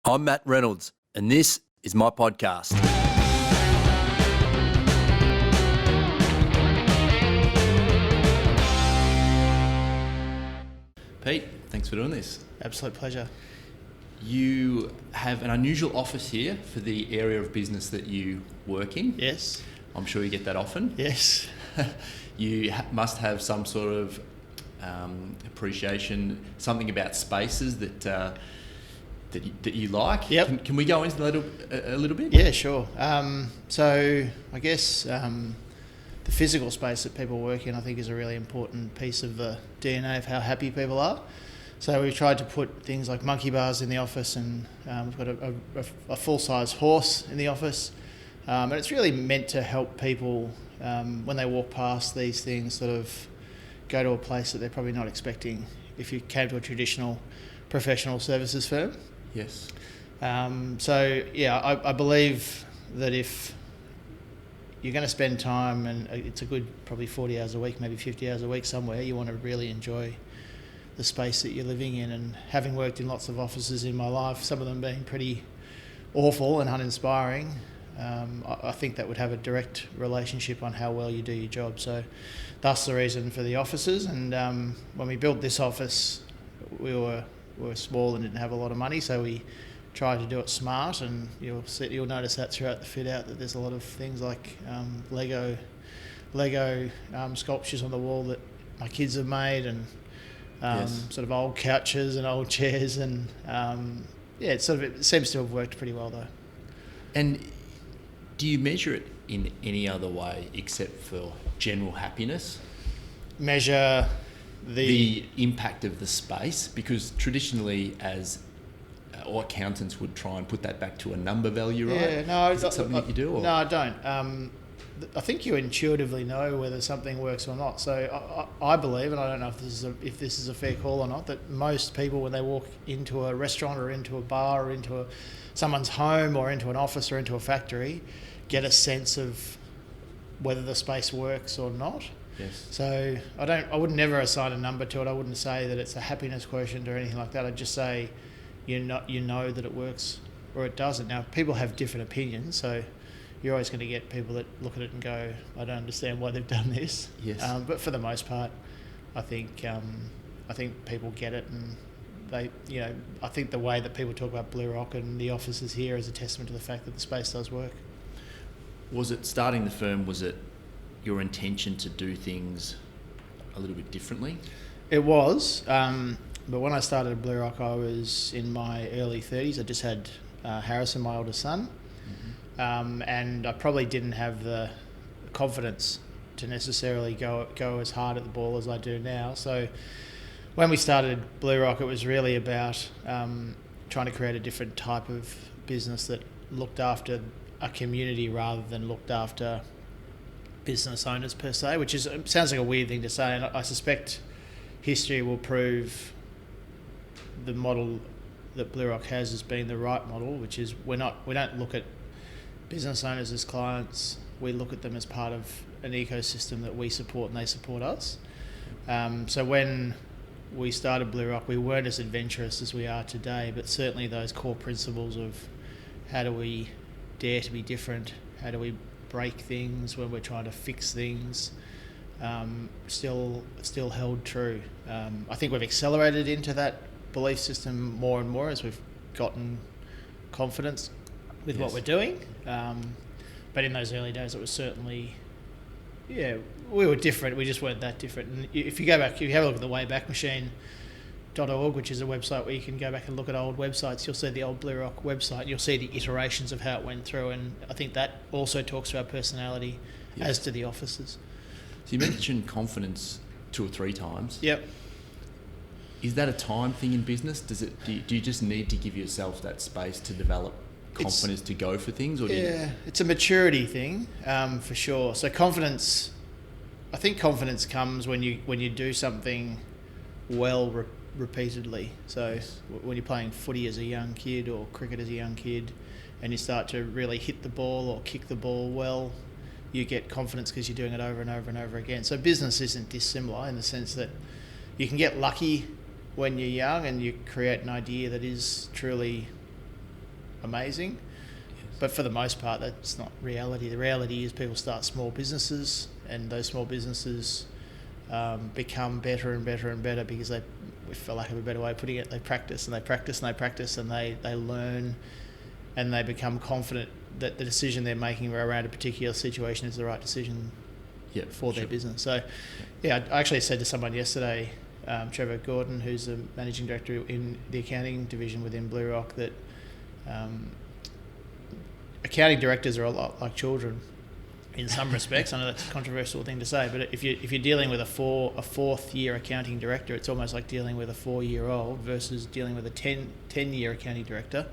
I'm Matt Reynolds, and this is my podcast. Pete, thanks for doing this. Absolute pleasure. You have an unusual office here for the area of business that you work in. Yes. I'm sure you get that often. Yes. You must have some sort of appreciation, something about spaces that you like. Yep. Can we go into that a little bit? Yeah, sure. So I guess the physical space that people work in, I think, is a really important piece of the DNA of how happy people are. So we've tried to put things like monkey bars in the office, and we've got a full-size horse in the office. And it's really meant to help people when they walk past these things sort of go to a place that they're probably not expecting if you came to a traditional professional services firm. Yes. So yeah, I believe that if you're going to spend time, and it's a good probably 40 hours a week, maybe 50 hours a week somewhere, you want to really enjoy the space that you're living in. And having worked in lots of offices in my life, some of them being pretty awful and uninspiring, I think that would have a direct relationship on how well you do your job. So that's the reason for the offices. And when we built this office, we were small and didn't have a lot of money, so we tried to do it smart. And you'll notice that throughout the fit out, that there's a lot of things like Lego sculptures on the wall that my kids have made, and Yes. sort of old couches and old chairs, and it seems to have worked pretty well though. And do you measure it in any other way except for general happiness? Measure the impact of the space, because traditionally or accountants would try and put that back to a number value, right? Yeah, no. Is that something that you do? Or? No, I don't. I think you intuitively know whether something works or not. So I believe, and I don't know if this is a fair call or not, that most people, when they walk into a restaurant or into a bar or into someone's home or into an office or into a factory, get a sense of whether the space works or not. Yes. So I would never assign a number to it. I wouldn't say that it's a happiness quotient or anything like that. I'd just say you know that it works or it doesn't. Now, people have different opinions, so you're always going to get people that look at it and go, I don't understand why they've done this. Yes. But for the most part, I think people get it, and I think the way that people talk about BlueRock and the offices here is a testament to the fact that the space does work. Was it starting the firm? Was it your intention to do things a little bit differently? It was, but when I started at BlueRock, I was in my early 30s. I just had Harrison, my oldest son, and I probably didn't have the confidence to necessarily go as hard at the ball as I do now. So when we started BlueRock, it was really about trying to create a different type of business that looked after a community rather than looked after business owners per se, which sounds like a weird thing to say, and I suspect history will prove the model that BlueRock has as being the right model, which is we don't look at business owners as clients. We look at them as part of an ecosystem that we support and they support us. So when we started BlueRock, we weren't as adventurous as we are today, but certainly those core principles of how do we dare to be different, how do we break things when we're trying to fix things, still held true. I think we've accelerated into that belief system more and more as we've gotten confidence with what we're doing. But in those early days, it was certainly, we were different. We just weren't that different. And if you have a look at the Wayback Machine.org, which is a website where you can go back and look at old websites, you'll see the old BlueRock website. You'll see the iterations of how it went through, and I think that also talks to our personality as to the offices. So you mentioned confidence 2 or 3 times. Yep. Is that a time thing in business? Do you just need to give yourself that space to develop confidence to go for things? Or it's a maturity thing, for sure. So I think confidence comes when you do something well repeatedly. So when you're playing footy as a young kid or cricket as a young kid, and you start to really hit the ball or kick the ball well, you get confidence because you're doing it over and over and over again. So business isn't dissimilar in the sense that you can get lucky when you're young and you create an idea that is truly amazing. But for the most part, that's not reality. The reality is people start small businesses, and those small businesses become better and better and better because they, for lack of a better way of putting it, they practice and they practice and they practice and they learn, and they become confident that the decision they're making around a particular situation is the right decision for their business. So, I actually said to someone yesterday, Trevor Gordon, who's the managing director in the accounting division within BlueRock, that accounting directors are a lot like children in some respects. I know that's a controversial thing to say, but if you're dealing with a fourth year accounting director, it's almost like dealing with a 4-year-old versus dealing with a 10-year accounting director,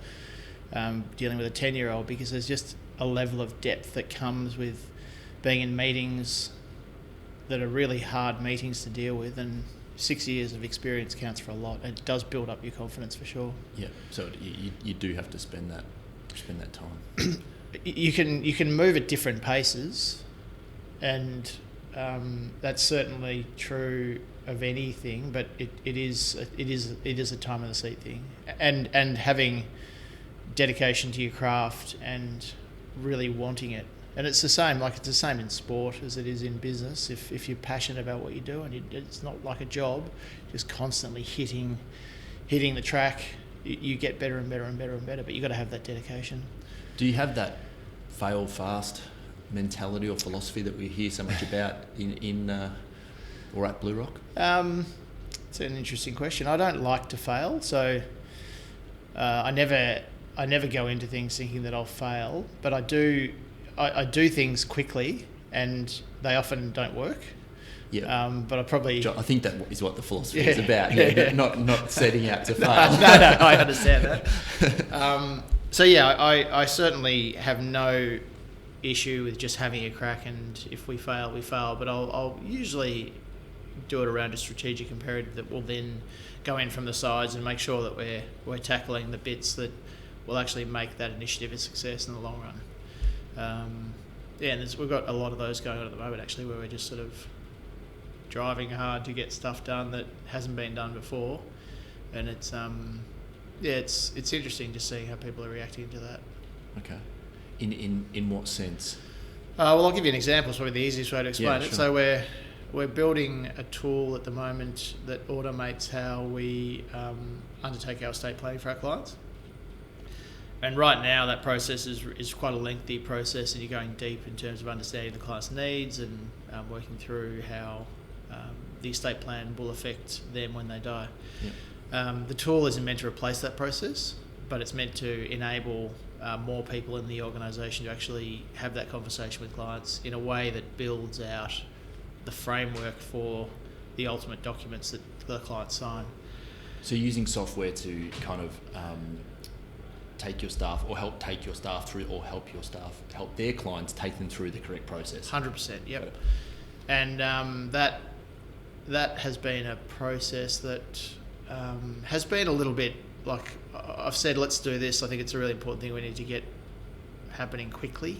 dealing with a 10-year-old, because there's just a level of depth that comes with being in meetings that are really hard meetings to deal with, and 6 years of experience counts for a lot. It does build up your confidence for sure. Yeah, so you do have to spend that time. You can move at different paces, and that's certainly true of anything. But it is a time of the seat thing, and having dedication to your craft and really wanting it. And it's the same in sport as it is in business. If you're passionate about what you do, and it's not like a job, just constantly hitting the track, you get better and better and better and better. But you've got to have that dedication. Do you have that fail fast mentality or philosophy that we hear so much about in or at BlueRock? It's an interesting question. I don't like to fail, so I never go into things thinking that I'll fail. But I do things quickly, and they often don't work. Yeah. But I think that is what the philosophy is about. Not setting out to fail. No, I understand that. So I certainly have no issue with just having a crack, and if we fail, we fail. But I'll usually do it around a strategic imperative that will then go in from the sides and make sure that we're tackling the bits that will actually make that initiative a success in the long run. And we've got a lot of those going on at the moment, actually, where we're just sort of driving hard to get stuff done that hasn't been done before, and it's interesting to see how people are reacting to that. Okay. In what sense? Well, I'll give you an example. It's probably the easiest way to explain it. Sure. So we're building a tool at the moment that automates how we undertake our estate planning for our clients. And right now, that process is quite a lengthy process, and you're going deep in terms of understanding the client's needs and working through how the estate plan will affect them when they die. Yep. The tool isn't meant to replace that process, but it's meant to enable more people in the organisation to actually have that conversation with clients in a way that builds out the framework for the ultimate documents that the clients sign. So using software to kind of take your staff, or help take your staff through, or help their clients take them through the correct process. 100%, yep. And that has been a process that has been a little bit like, I've said, let's do this. I think it's a really important thing we need to get happening quickly.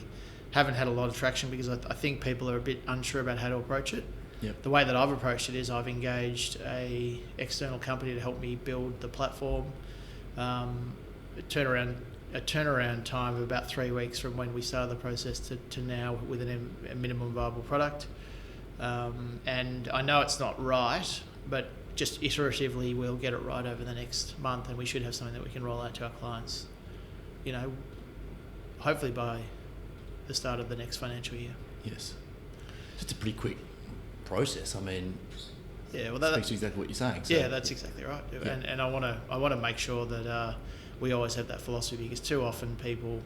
Haven't had a lot of traction because I think people are a bit unsure about how to approach it. Yep. The way that I've approached it is I've engaged a external company to help me build the platform. A turnaround time of about 3 weeks from when we started the process to now with a minimum viable product. And I know it's not right, but just iteratively we'll get it right over the next month, and we should have something that we can roll out to our clients, hopefully by the start of the next financial year. Yes. It's a pretty quick process. I mean, that's exactly what you're saying. So. Yeah, that's exactly right. Yeah. And I want to make sure that we always have that philosophy, because too often people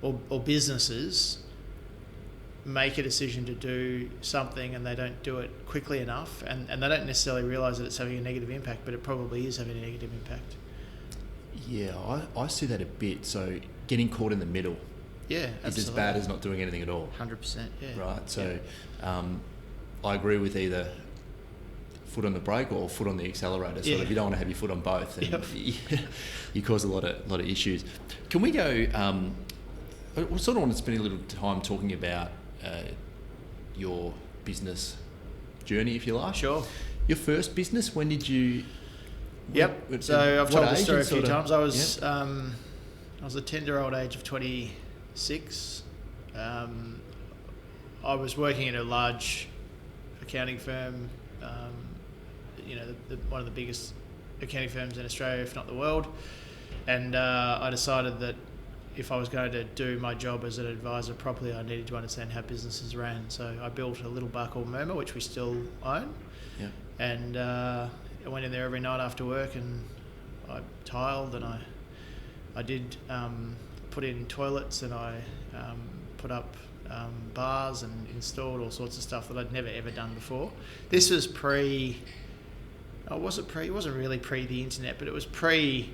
or businesses make a decision to do something and they don't do it quickly enough, and they don't necessarily realise that it's having a negative impact, but it probably is having a negative impact. Yeah, I see that a bit. So getting caught in the middle is as bad as not doing anything at all. 100%, yeah. Right, so I agree with either foot on the brake or foot on the accelerator. So if you don't want to have your foot on both, then you cause a lot of issues. Can we go? I sort of want to spend a little time talking about your business journey, if you like. Sure. Your first business. When did you? So I've told the story a few times. I I was a tender-old age of 26. I was working in a large accounting firm, one of the biggest accounting firms in Australia, if not the world. And I decided that if I was going to do my job as an advisor properly, I needed to understand how businesses ran. So I built a little bar called Murmur, which we still own. Yeah. And I went in there every night after work, and I tiled, and I did put in toilets, and I put up bars and installed all sorts of stuff that I'd never ever done before. This was it wasn't really pre the internet, but it was pre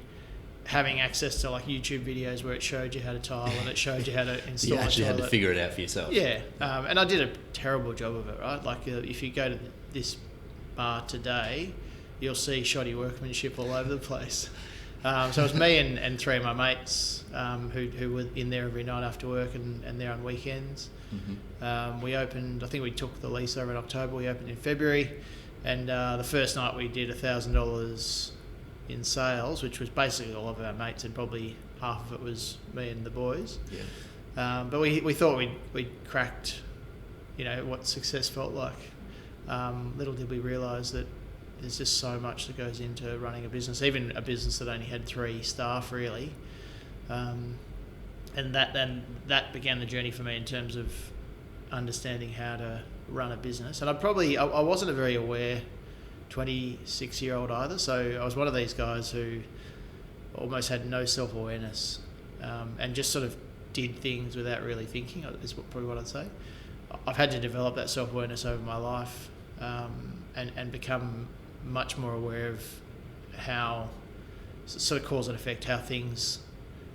having access to like YouTube videos where it showed you how to tile and it showed you how to install. You actually had to figure it out for yourself. Yeah, and I did a terrible job of it, right? Like if you go to this bar today, you'll see shoddy workmanship all over the place. So it was me and three of my mates who were in there every night after work and there on weekends. Mm-hmm. We opened, I think we took the lease over in October, we opened in February, and the first night we did $1,000 in sales, which was basically all of our mates, and probably half of it was me and the boys. Yeah. But we thought we'd cracked, what success felt like. Little did we realise that there's just so much that goes into running a business, even a business that only had 3 staff really. And that began the journey for me in terms of understanding how to run a business. And I wasn't a very aware 26-year-old either, so I was one of these guys who almost had no self-awareness, and just sort of did things without really thinking, is probably what I'd say. I've had to develop that self-awareness over my life, and become much more aware of how sort of cause and effect, how things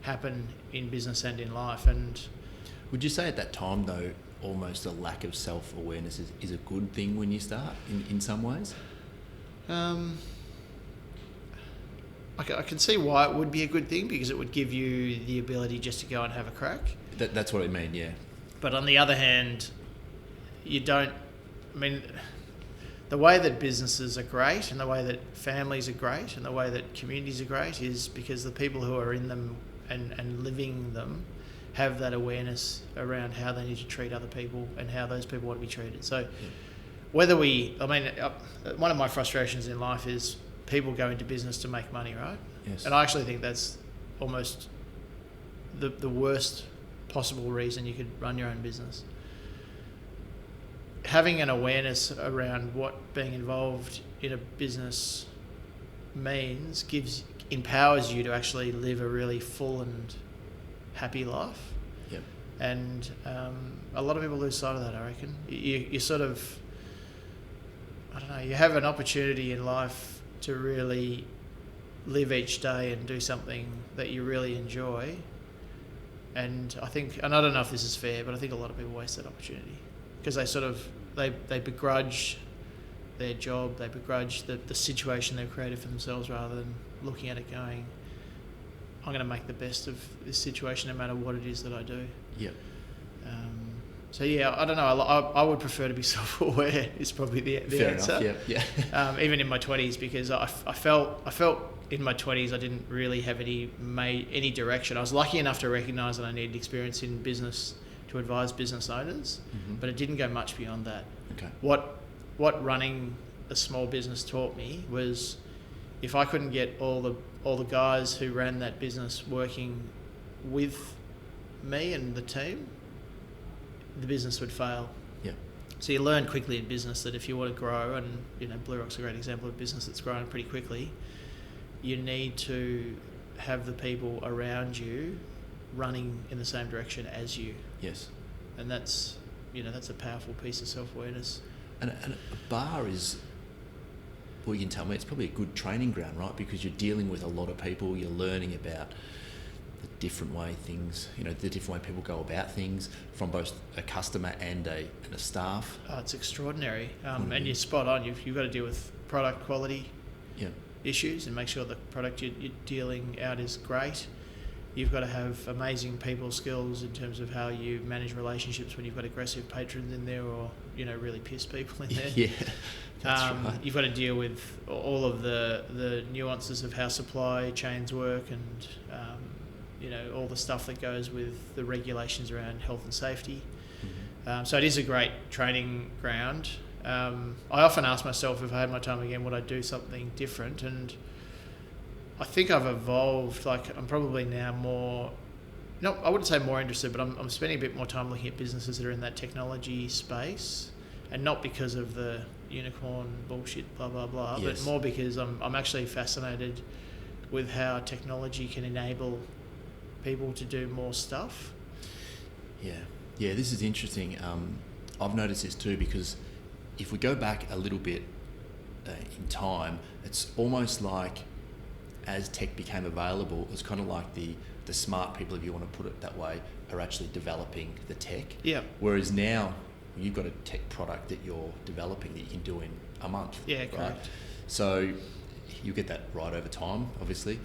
happen in business and in life. And would you say at that time though, almost a lack of self-awareness is a good thing when you start in some ways? I can see why it would be a good thing, because it would give you the ability just to go and have a crack. That's what I mean, yeah. But on the other hand, the way that businesses are great and the way that families are great and the way that communities are great is because the people who are in them and living them have that awareness around how they need to treat other people and how those people want to be treated. So one of my frustrations in life is people go into business to make money, right? Yes. And I actually think that's almost the worst possible reason you could run your own business. Having an awareness around what being involved in a business means empowers you to actually live a really full and happy life. Yep. And a lot of people lose sight of that, I reckon. You sort of, I don't know, you have an opportunity in life to really live each day and do something that you really enjoy. And I don't know if this is fair, but I think a lot of people waste that opportunity because they begrudge their job, they begrudge the situation they've created for themselves rather than looking at it going, I'm going to make the best of this situation no matter what it is that I do. Yep. So yeah, I don't know. I would prefer to be self-aware. Is probably the Fair answer. Enough, yeah. Even in my 20s, because I felt in my 20s I didn't really have any direction. I was lucky enough to recognise that I needed experience in business to advise business owners, but it didn't go much beyond that. Okay. What running a small business taught me was if I couldn't get all the guys who ran that business working with me and the team, the business would fail. Yeah. So you learn quickly in business that if you want to grow, and BlueRock's a great example of a business that's growing pretty quickly, you need to have the people around you running in the same direction as you. Yes. And that's a powerful piece of self-awareness. And a bar is, well, you can tell me, it's probably a good training ground, right? Because you're dealing with a lot of people, you're learning about the different way things, the different way people go about things from both a customer and a staff. Oh, it's extraordinary. And you're spot on. You've got to deal with product quality issues and make sure the product you're dealing out is great. You've got to have amazing people skills in terms of how you manage relationships when you've got aggressive patrons in there or, really pissed people in there. Yeah, that's right. You've got to deal with all of the nuances of how supply chains work and, all the stuff that goes with the regulations around health and safety. So it is a great training ground. I often ask myself, if I had my time again, would I do something different? And I think I've evolved. Like, I'm probably now more, I wouldn't say more interested, but I'm spending a bit more time looking at businesses that are in that technology space, and not because of the unicorn bullshit, blah, blah, blah, yes. but more because I'm actually fascinated with how technology can enable people to do more stuff. Yeah, this is interesting. I've noticed this too, because if we go back a little bit in time, it's almost like as tech became available, it's kind of like the smart people, if you want to put it that way, are actually developing the tech. Yeah. Whereas now you've got a tech product that you're developing that you can do in a month. Yeah, right? correct. So you get that right over time, obviously.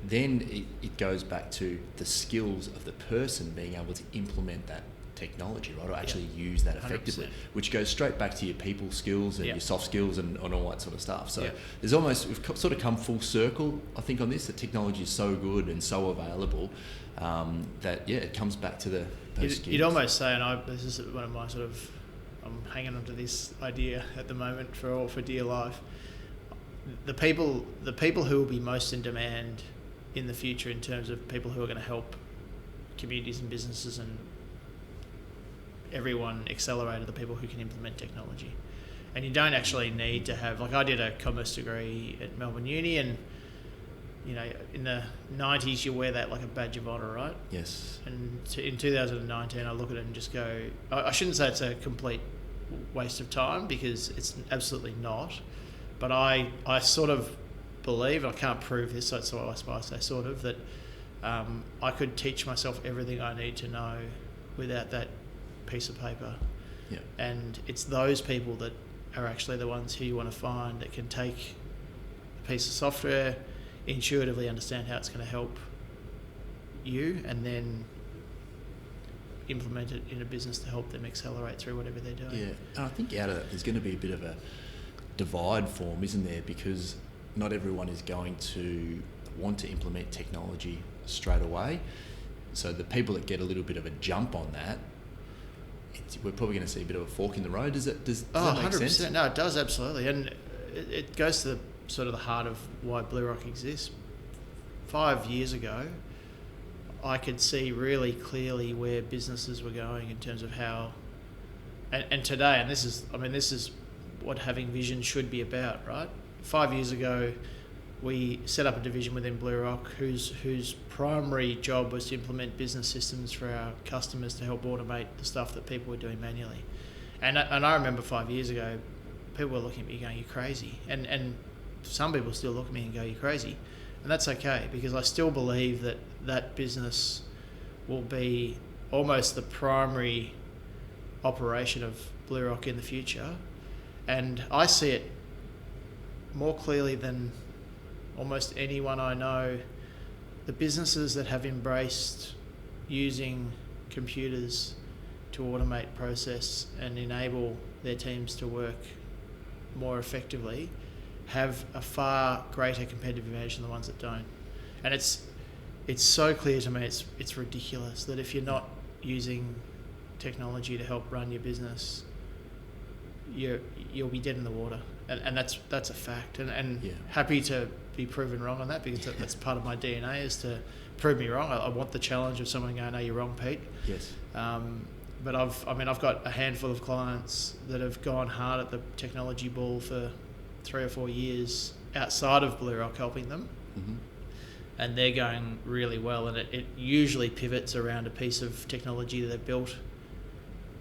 Then it goes back to the skills of the person being able to implement that technology, right, or actually use that effectively, 100%. which goes straight back to your people skills and your soft skills and all that sort of stuff. So there's almost, we've sort of come full circle, I think, on this. The technology is so good and so available that it comes back to those skills. You'd almost say, and this is one of my sort of, I'm hanging on to this idea at the moment for dear life. The people who will be most in demand in the future, in terms of people who are going to help communities and businesses and everyone accelerate, are the people who can implement technology. And you don't actually need to have, like, I did a commerce degree at Melbourne Uni, and in the 90s you wear that like a badge of honour, right? Yes. And in 2019 I look at it and just go, I shouldn't say it's a complete waste of time, because it's absolutely not, but I sort of believe, I can't prove this, so that's why I say sort of, that I could teach myself everything I need to know without that piece of paper. Yeah. And it's those people that are actually the ones who you want to find that can take a piece of software, intuitively understand how it's going to help you, and then implement it in a business to help them accelerate through whatever they're doing. Yeah, and I think out of that there's going to be a bit of a divide form, isn't there? Because not everyone is going to want to implement technology straight away. So the people that get a little bit of a jump on that, we're probably going to see a bit of a fork in the road. Does that make 100%. sense? No, it does, absolutely. And it goes to the sort of the heart of why BlueRock exists. 5 years ago, I could see really clearly where businesses were going in terms of how, and today, and this is what having vision should be about, right? 5 years ago, we set up a division within BlueRock whose primary job was to implement business systems for our customers to help automate the stuff that people were doing manually. And I remember 5 years ago, people were looking at me going, "You're crazy," and some people still look at me and go, "You're crazy," and that's okay, because I still believe that business will be almost the primary operation of BlueRock in the future, and I see it more clearly than almost anyone I know. The businesses that have embraced using computers to automate process and enable their teams to work more effectively have a far greater competitive advantage than the ones that don't. And it's so clear to me, it's ridiculous that if you're not using technology to help run your business, you'll be dead in the water. And that's a fact. And happy to be proven wrong on that, because that's part of my DNA, is to prove me wrong. I want the challenge of someone going, "No, you're wrong, Pete." Yes. But I've got a handful of clients that have gone hard at the technology ball for 3 or 4 years outside of BlueRock helping them. Mm-hmm. And they're going really well, and it usually pivots around a piece of technology that they've built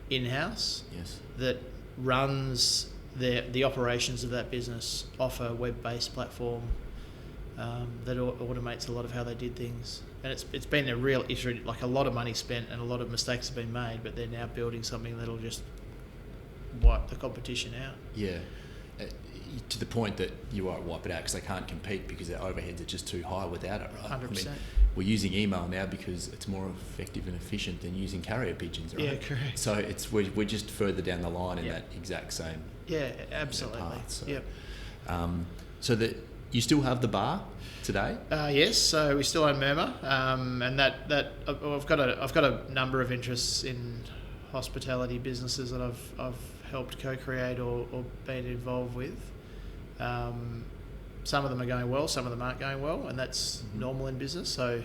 in-house. Yes. That runs the operations of that business off a web-based platform that automates a lot of how they did things. And it's been a real issue, like a lot of money spent and a lot of mistakes have been made, but they're now building something that'll just wipe the competition out. Yeah. To the point that you won't wipe it out because they can't compete because their overheads are just too high without it, right? 100%. We're using email now because it's more effective and efficient than using carrier pigeons, right? Yeah, correct. So we're just further down the line in that exact same absolutely. path. So, Yep. So you still have the bar today? Yes, so we still own Murmur, and that I've got a number of interests in hospitality businesses that I've helped co-create or been involved with. Some of them are going well, some of them aren't going well, and that's normal in business. So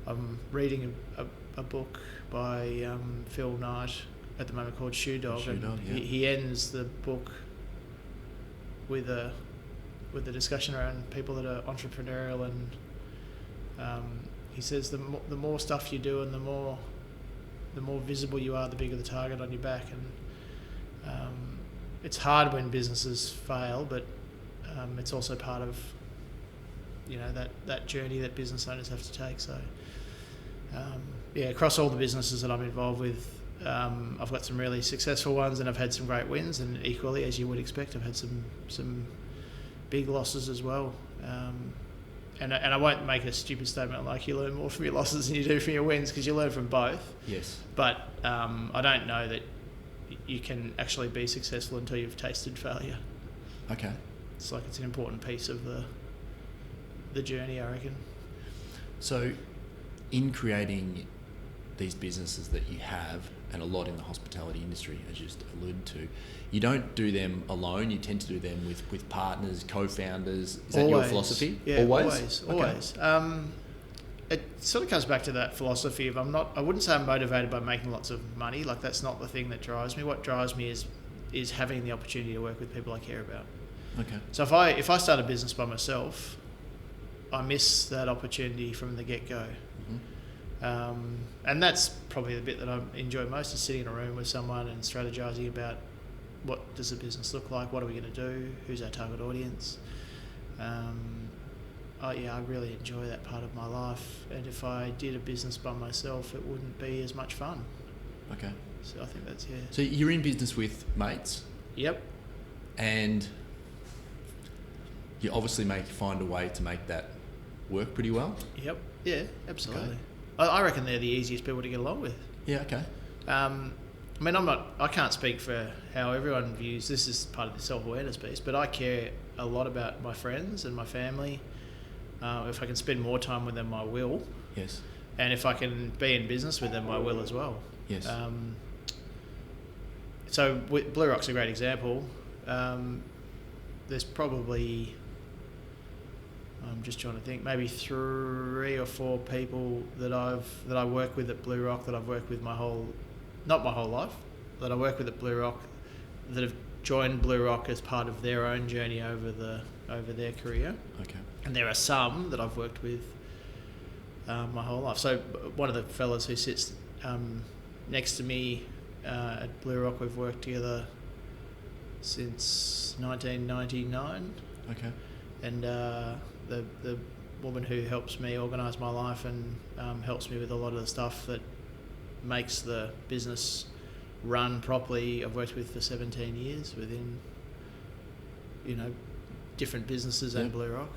I'm reading a book by Phil Knight at the moment called Shoe Dog. He ends the book with a discussion around people that are entrepreneurial, and he says the more stuff you do and the more visible you are, the bigger the target on your back. And it's hard when businesses fail, but it's also part of that journey that business owners have to take. So across all the businesses that I'm involved with, I've got some really successful ones, and I've had some great wins, and equally, as you would expect, I've had some big losses as well. And I won't make a stupid statement like you learn more from your losses than you do from your wins, because you learn from both. Yes. But I don't know that you can actually be successful until you've tasted failure. Okay. It's like it's an important piece of the journey, I reckon. So, in creating these businesses that you have, and a lot in the hospitality industry, as you just alluded to, you don't do them alone. You tend to do them with partners, co-founders. Is that your philosophy? Yeah, always. Okay. It sort of comes back to that philosophy of I wouldn't say I'm motivated by making lots of money. Like, that's not the thing that drives me. What drives me is having the opportunity to work with people I care about. Okay. So if I start a business by myself, I miss that opportunity from the get-go. And that's probably the bit that I enjoy most, is sitting in a room with someone and strategizing about what does the business look like, what are we going to do, who's our target audience. I really enjoy that part of my life, and if I did a business by myself, it wouldn't be as much fun. Okay. So I think that's, So you're in business with mates? Yep. And you obviously find a way to make that work pretty well? Yep. Yeah, absolutely. Okay. I reckon they're the easiest people to get along with. Yeah, okay. I can't speak for how everyone views, this is part of the self-awareness piece, but I care a lot about my friends and my family. If I can spend more time with them, I will. Yes. And if I can be in business with them, I will as well. Yes. So BlueRock's a great example. There's probably, I'm just trying to think, maybe 3 or 4 people that I work with at BlueRock that I've worked with not my whole life, that I work with at BlueRock, that have joined BlueRock as part of their own journey over their career. Okay. And there are some that I've worked with my whole life. So one of the fellas who sits next to me at BlueRock, we've worked together since 1999. Okay. And the woman who helps me organise my life and helps me with a lot of the stuff that makes the business run properly, I've worked with for 17 years within, different businesses and BlueRock.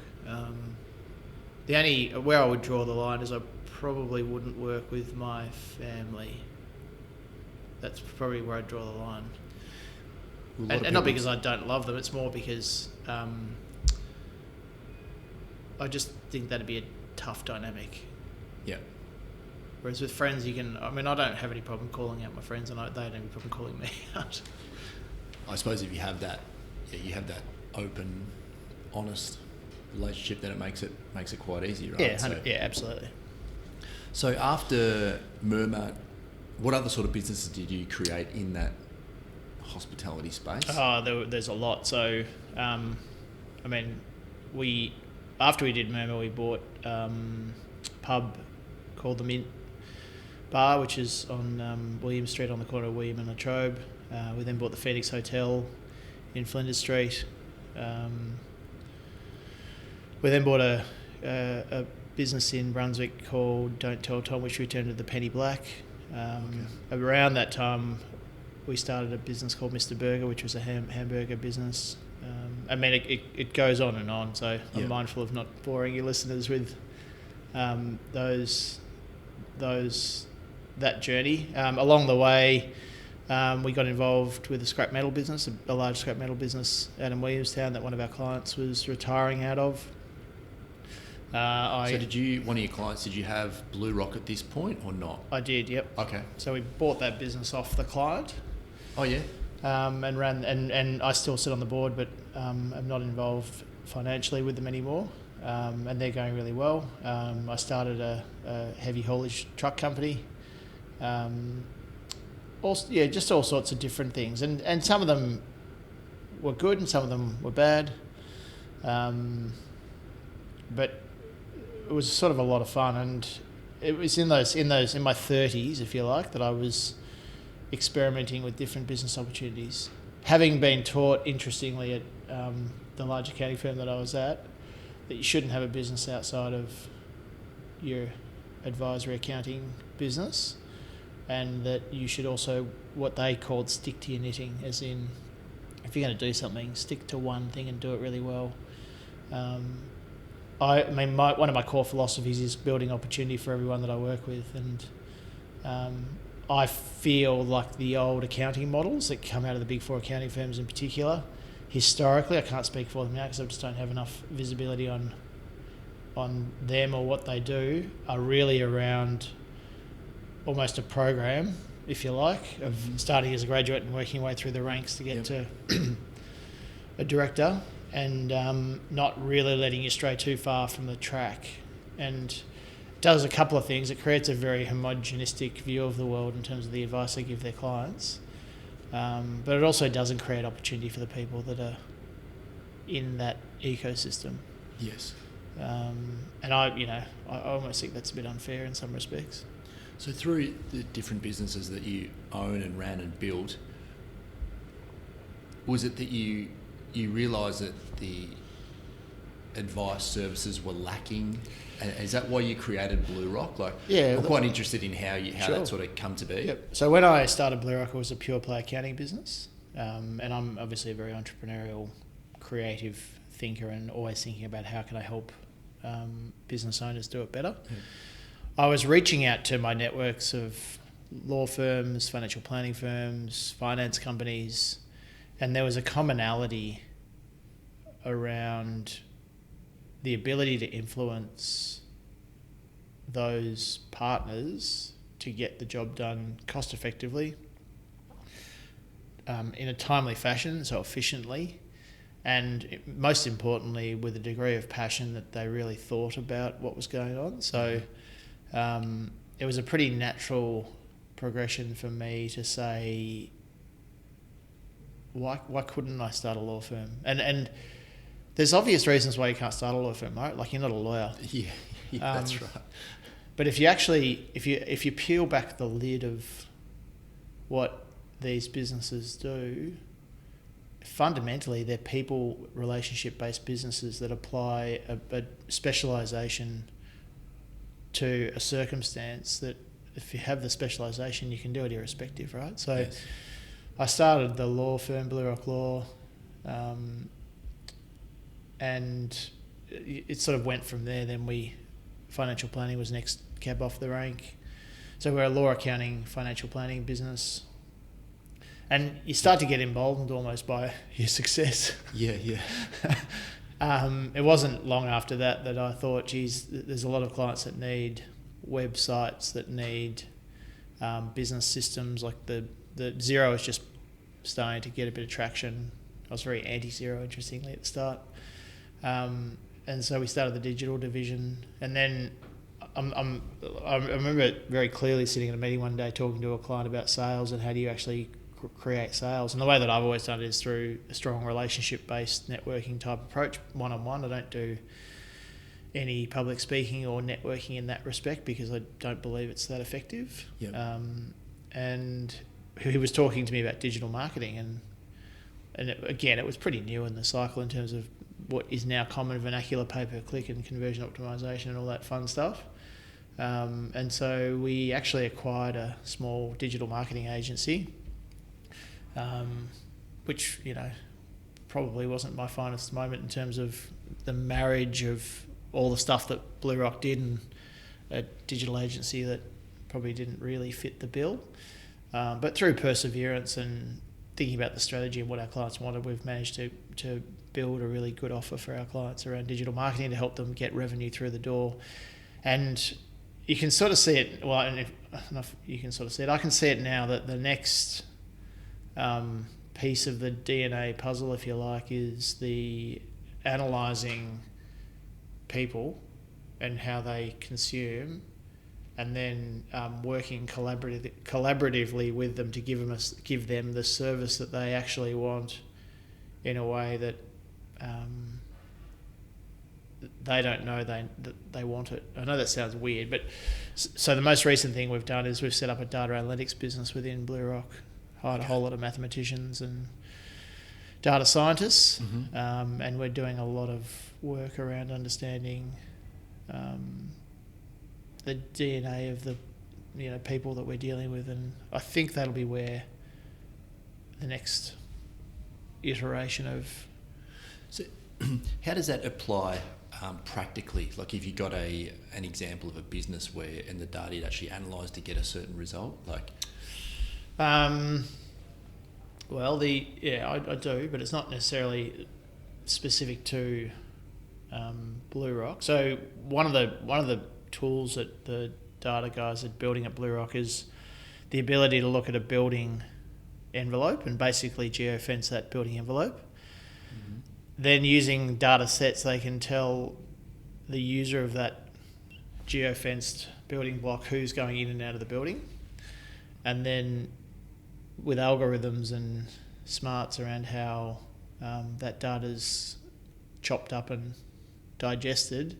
The only where I would draw the line is I probably wouldn't work with my family. That's probably where I'd draw the line. And not because I don't love them, it's more because I just think that'd be a tough dynamic. Yeah. Whereas with friends, I don't have any problem calling out my friends, and they don't have any problem calling me out. I suppose if you have that open, honest relationship, then it makes it quite easy, right? Yeah, yeah, absolutely. So after Murmur, what other sort of businesses did you create in that hospitality space? There's a lot. So, after we did Murmur, we bought a pub called the Mint Bar, which is on William Street, on the corner of William and Latrobe. We then bought the Phoenix Hotel in Flinders Street. We then bought a business in Brunswick called Don't Tell Tom, which we turned to the Penny Black. Around that time, we started a business called Mr. Burger, which was a hamburger business. It goes on and on, so I'm mindful of not boring your listeners with that journey. Along the way, We got involved with a scrap metal business, a large scrap metal business out in Williamstown that one of our clients was retiring out of. So one of your clients, did you have BlueRock at this point or not? I did, yep. Okay. So we bought that business off the client. Oh, yeah? And ran, and I still sit on the board, but I'm not involved financially with them anymore. And they're going really well. I started a heavy haulage truck company. Just all sorts of different things. And some of them were good and some of them were bad. But it was sort of a lot of fun, and it was in my 30s, if you like, that I was experimenting with different business opportunities. Having been taught, interestingly, at the large accounting firm that I was at, that you shouldn't have a business outside of your advisory accounting business, and that you should also, what they called, stick to your knitting, as in, if you're going to do something, stick to one thing and do it really well. One of my core philosophies is building opportunity for everyone that I work with, and I feel like the old accounting models that come out of the big four accounting firms in particular, historically, I can't speak for them now because I just don't have enough visibility on them or what they do, are really around almost a program, if you like, of starting as a graduate and working your way through the ranks to get to a director, and not really letting you stray too far from the track. And it does a couple of things. It creates a very homogenistic view of the world in terms of the advice they give their clients. But it also doesn't create opportunity for the people that are in that ecosystem. Yes. And I almost think that's a bit unfair in some respects. So through the different businesses that you own and ran and built, was it that you realised that the advice services were lacking? And is that why you created BlueRock? I'm quite interested in how that sort of come to be. Yep. So when I started BlueRock, it was a pure play accounting business, and I'm obviously a very entrepreneurial, creative thinker, and always thinking about how can I help business owners do it better. Yeah. I was reaching out to my networks of law firms, financial planning firms, finance companies, and there was a commonality around the ability to influence those partners to get the job done cost effectively, in a timely fashion, so efficiently, and most importantly with a degree of passion that they really thought about what was going on. So it was a pretty natural progression for me to say, why couldn't I start a law firm? And there's obvious reasons why you can't start a law firm, right? Like, you're not a lawyer. Yeah, that's right. But if you peel back the lid of what these businesses do, fundamentally they're people relationship based businesses that apply a specialisation to a circumstance that, if you have the specialisation, you can do it irrespective, right? So yes. I started the law firm, BlueRock Law, and it sort of went from there. Then financial planning was next cab off the rank. So we're a law, accounting, financial planning business. And you start to get emboldened almost by your success. Yeah. It wasn't long after that I thought, geez, there's a lot of clients that need websites, that need business systems. Like the Xero is just starting to get a bit of traction. I was very anti-Xero, interestingly, at the start. And so we started the digital division. And then I remember it very clearly sitting in a meeting one day talking to a client about sales and how do you actually create sales. And the way that I've always done it is through a strong relationship-based networking type approach, one-on-one. I don't do any public speaking or networking in that respect because I don't believe it's that effective. Yep. And he was talking to me about digital marketing, and it was pretty new in the cycle in terms of what is now common vernacular, pay-per-click and conversion optimization and all that fun stuff. And so we actually acquired a small digital marketing agency, which, probably wasn't my finest moment in terms of the marriage of all the stuff that BlueRock did and a digital agency that probably didn't really fit the bill. But through perseverance and thinking about the strategy and what our clients wanted, we've managed to build a really good offer for our clients around digital marketing to help them get revenue through the door. And you can sort of see it, well, and if you can sort of see it, I can see it now that the next piece of the DNA puzzle, if you like, is the analysing people and how they consume, and then working collaboratively with them to give them the service that they actually want in a way that they don't know that they want it. I know that sounds weird, but so the most recent thing we've done is we've set up a data analytics business within BlueRock, hired a whole lot of mathematicians and data scientists, and we're doing a lot of work around understanding the DNA of the people that we're dealing with, and I think that'll be where the next iteration of. So, how does that apply practically? Like, if you got an example of a business where and the data is actually analysed to get a certain result, like. Well, I do, but it's not necessarily specific to BlueRock. So one of the tools that the data guys are building at BlueRock is the ability to look at a building envelope and basically geofence that building envelope. Then using data sets, they can tell the user of that geofenced building block who's going in and out of the building. And then with algorithms and smarts around how that data's chopped up and digested,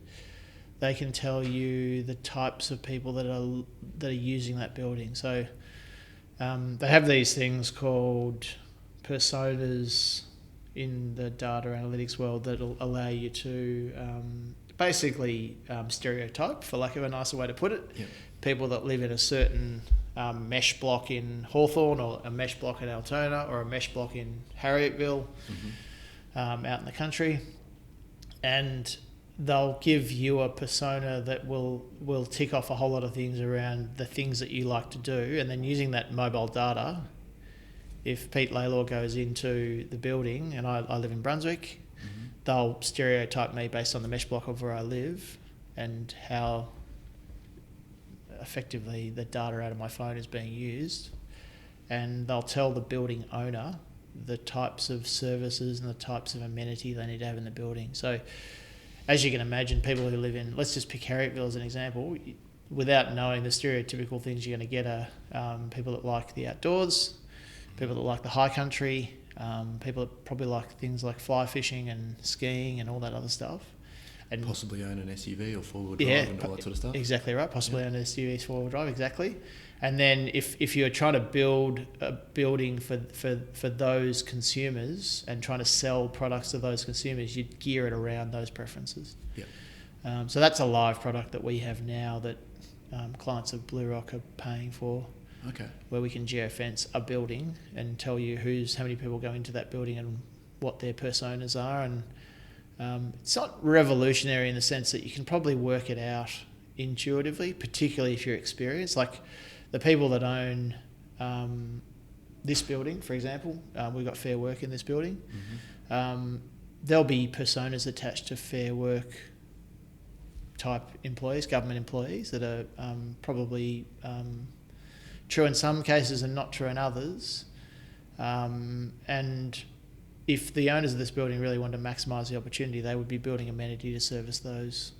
they can tell you the types of people that are using that building. So they have these things called personas in the data analytics world that'll allow you to basically stereotype, for lack of a nicer way to put it, people that live in a certain mesh block in Hawthorne, or a mesh block in Altona, or a mesh block in Harrietville, out in the country. And they'll give you a persona that will tick off a whole lot of things around the things that you like to do, and then using that mobile data, if Pete Lalor goes into the building, and I live in Brunswick, they'll stereotype me based on the mesh block of where I live and how effectively the data out of my phone is being used, and they'll tell the building owner the types of services and the types of amenity they need to have in the building. So as you can imagine, people who live in, let's just pick Harrietville as an example, without knowing the stereotypical things you're going to get are people that like the outdoors, people that like the high country, people that probably like things like fly fishing and skiing and all that other stuff. And possibly own an SUV or four-wheel drive and all that sort of stuff. Exactly right. Possibly own an SUV, four-wheel drive. Exactly. And then if you're trying to build a building for those consumers and trying to sell products to those consumers, you'd gear it around those preferences. So that's a live product that we have now that clients of BlueRock are paying for. Okay. Where we can geofence a building and tell you how many people go into that building and what their personas are. And it's not revolutionary in the sense that you can probably work it out intuitively, particularly if you're experienced. Like the people that own this building, for example, we've got Fair Work in this building. There'll be personas attached to Fair Work type employees, government employees, that are probably true in some cases and not true in others. And if the owners of this building really want to maximise the opportunity, they would be building amenity to service those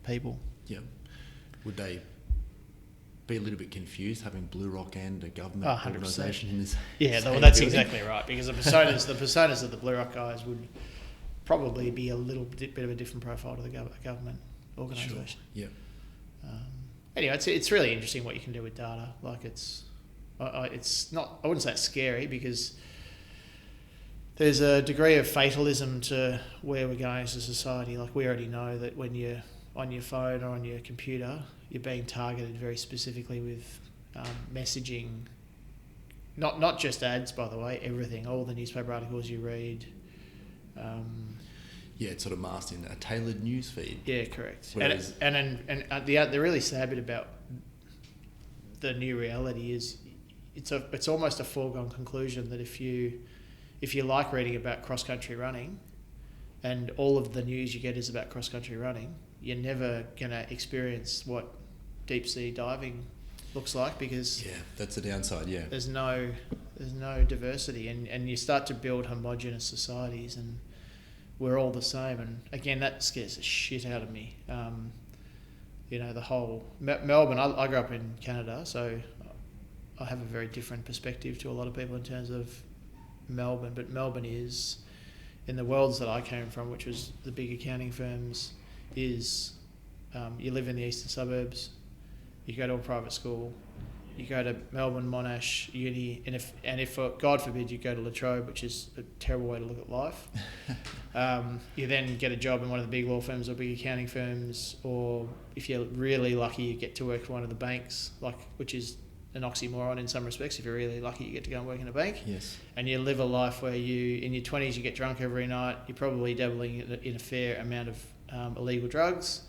people. Yeah. Would they be a little bit confused having BlueRock and a government organisation in this? Yeah, well, that's exactly right, because the personas of the BlueRock guys would probably be a little bit of a different profile to the government organisation. Sure. Yeah. Anyway, it's really interesting what you can do with data. Like it's not, I wouldn't say it's scary, because there's a degree of fatalism to where we're going as a society. Like we already know that when you're on your phone or on your computer, you're being targeted very specifically with messaging. Not just ads, by the way. Everything, all the newspaper articles you read. It's sort of masked in a tailored news feed. Yeah, correct. And the really sad bit about the new reality is it's almost a foregone conclusion that if you like reading about cross country running, and all of the news you get is about cross country running, you're never gonna experience what deep sea diving looks like, because that's the downside. There's no diversity, and you start to build homogenous societies, and we're all the same. And again, that scares the shit out of me. The whole Melbourne. I grew up in Canada, so I have a very different perspective to a lot of people in terms of Melbourne. But Melbourne is, in the worlds that I came from, which was the big accounting firms, is you live in the eastern suburbs, you go to a private school, you go to Melbourne, Monash, uni, and if God forbid you go to La Trobe, which is a terrible way to look at life, you then get a job in one of the big law firms or big accounting firms, or if you're really lucky, you get to work for one of the banks, which is an oxymoron in some respects. If you're really lucky, you get to go and work in a bank. Yes. And you live a life where in your 20s, you get drunk every night. You're probably dabbling in a fair amount of illegal drugs.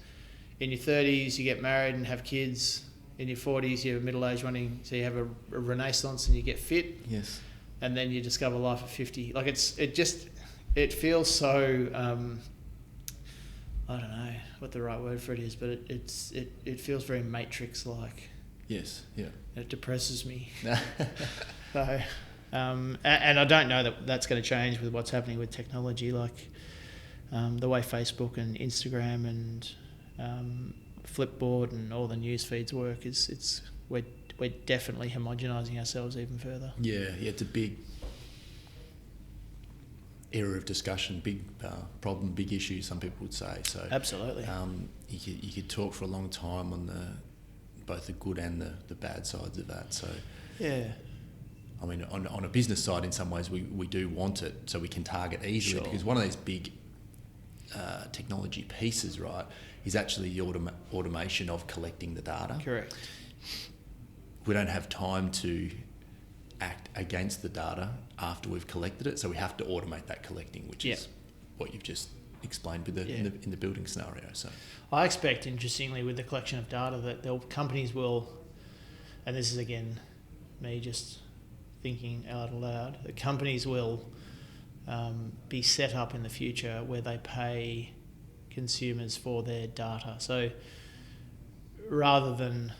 In your 30s, you get married and have kids. In your 40s, you're middle-aged running, so you have a renaissance and you get fit. Yes. And then you discover life at 50. It feels so, I don't know what the right word for it is, but it feels very Matrix-like. Yes, yeah. It depresses me. So, and I don't know that that's going to change with what's happening with technology, like the way Facebook and Instagram and Flipboard and all the news feeds work. We're definitely homogenising ourselves even further. Yeah, it's a big area of discussion, big problem, big issue, some people would say. So absolutely. You could talk for a long time on both the good and the bad sides of that. So yeah, I mean, on a business side, in some ways, we do want it so we can target easily. Sure. Because one of these big technology pieces, right, is actually the automation of collecting the data. Correct. We don't have time to act against the data after we've collected it, so we have to automate that collecting, which is what you've just explained with in the building scenario. So I expect, interestingly, with the collection of data, that companies will, and this is again me just thinking out loud, that companies will be set up in the future where they pay consumers for their data. So rather than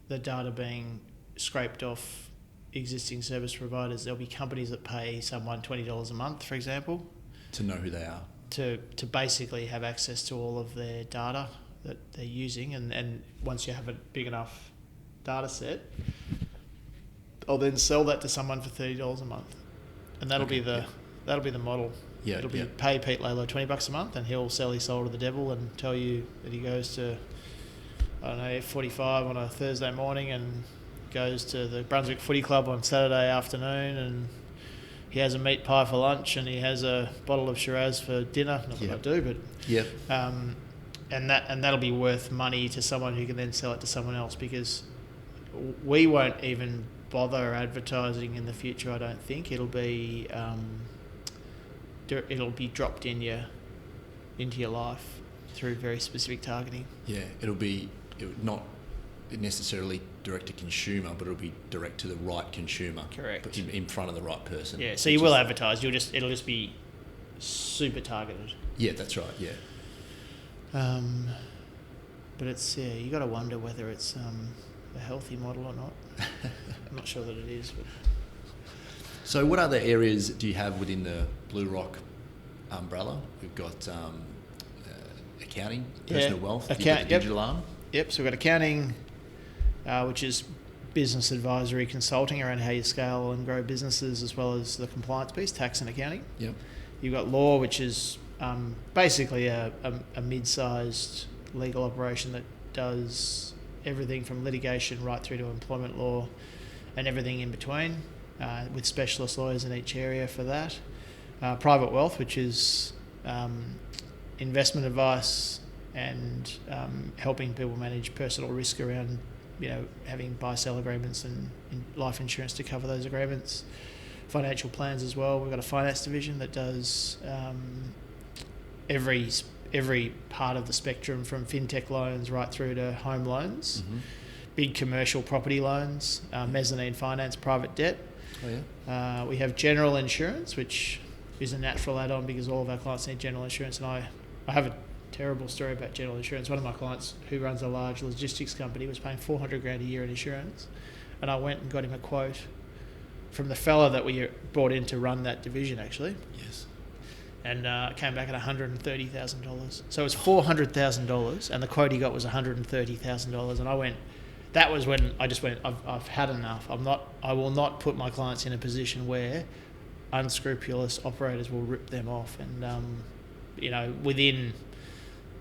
the data being scraped off existing service providers, there'll be companies that pay someone $20 a month, for example, to know who they are, to basically have access to all of their data that they're using, and once you have a big enough data set, I'll then sell that to someone for $30 a month, and that'll be the model. Yeah, it'll be pay Pete Lalor $20 a month, and he'll sell his soul to the devil and tell you that he goes to, I don't know, F45 on a Thursday morning and goes to the Brunswick Footy Club on Saturday afternoon, and he has a meat pie for lunch and he has a bottle of Shiraz for dinner. Not that I do, but and that'll be worth money to someone who can then sell it to someone else, because we won't even bother advertising in the future. I don't think it'll be dropped into your life through very specific targeting. Yeah, it would not necessarily direct to consumer, but it'll be direct to the right consumer. Correct. In front of the right person. Yeah, so you will advertise. It'll just be super targeted. Yeah, that's right. Yeah. But it's you got to wonder whether it's a healthy model or not. I'm not sure that it is. But. So, what other areas do you have within the BlueRock umbrella? We've got accounting, personal wealth, digital arm. Yep. So we've got accounting, which is business advisory consulting around how you scale and grow businesses, as well as the compliance piece, tax and accounting. Yep. You've got law, which is basically a mid-sized legal operation that does everything from litigation right through to employment law and everything in between, with specialist lawyers in each area for that. Private wealth, which is investment advice and helping people manage personal risk around, having buy-sell agreements and life insurance to cover those agreements. Financial plans as well. We've got a finance division that does every part of the spectrum, from fintech loans right through to home loans. big commercial property loans, mezzanine finance, private debt. Oh yeah. We have general insurance, which is a natural add-on because all of our clients need general insurance. And I have a terrible story about general insurance. One of my clients who runs a large logistics company was paying $400,000 a year in insurance. And I went and got him a quote from the fella that we brought in to run that division, actually. Yes. And it came back at $130,000. So it was $400,000, and the quote he got was $130,000. And that was when I just went, I've had enough. I will not put my clients in a position where unscrupulous operators will rip them off. And, within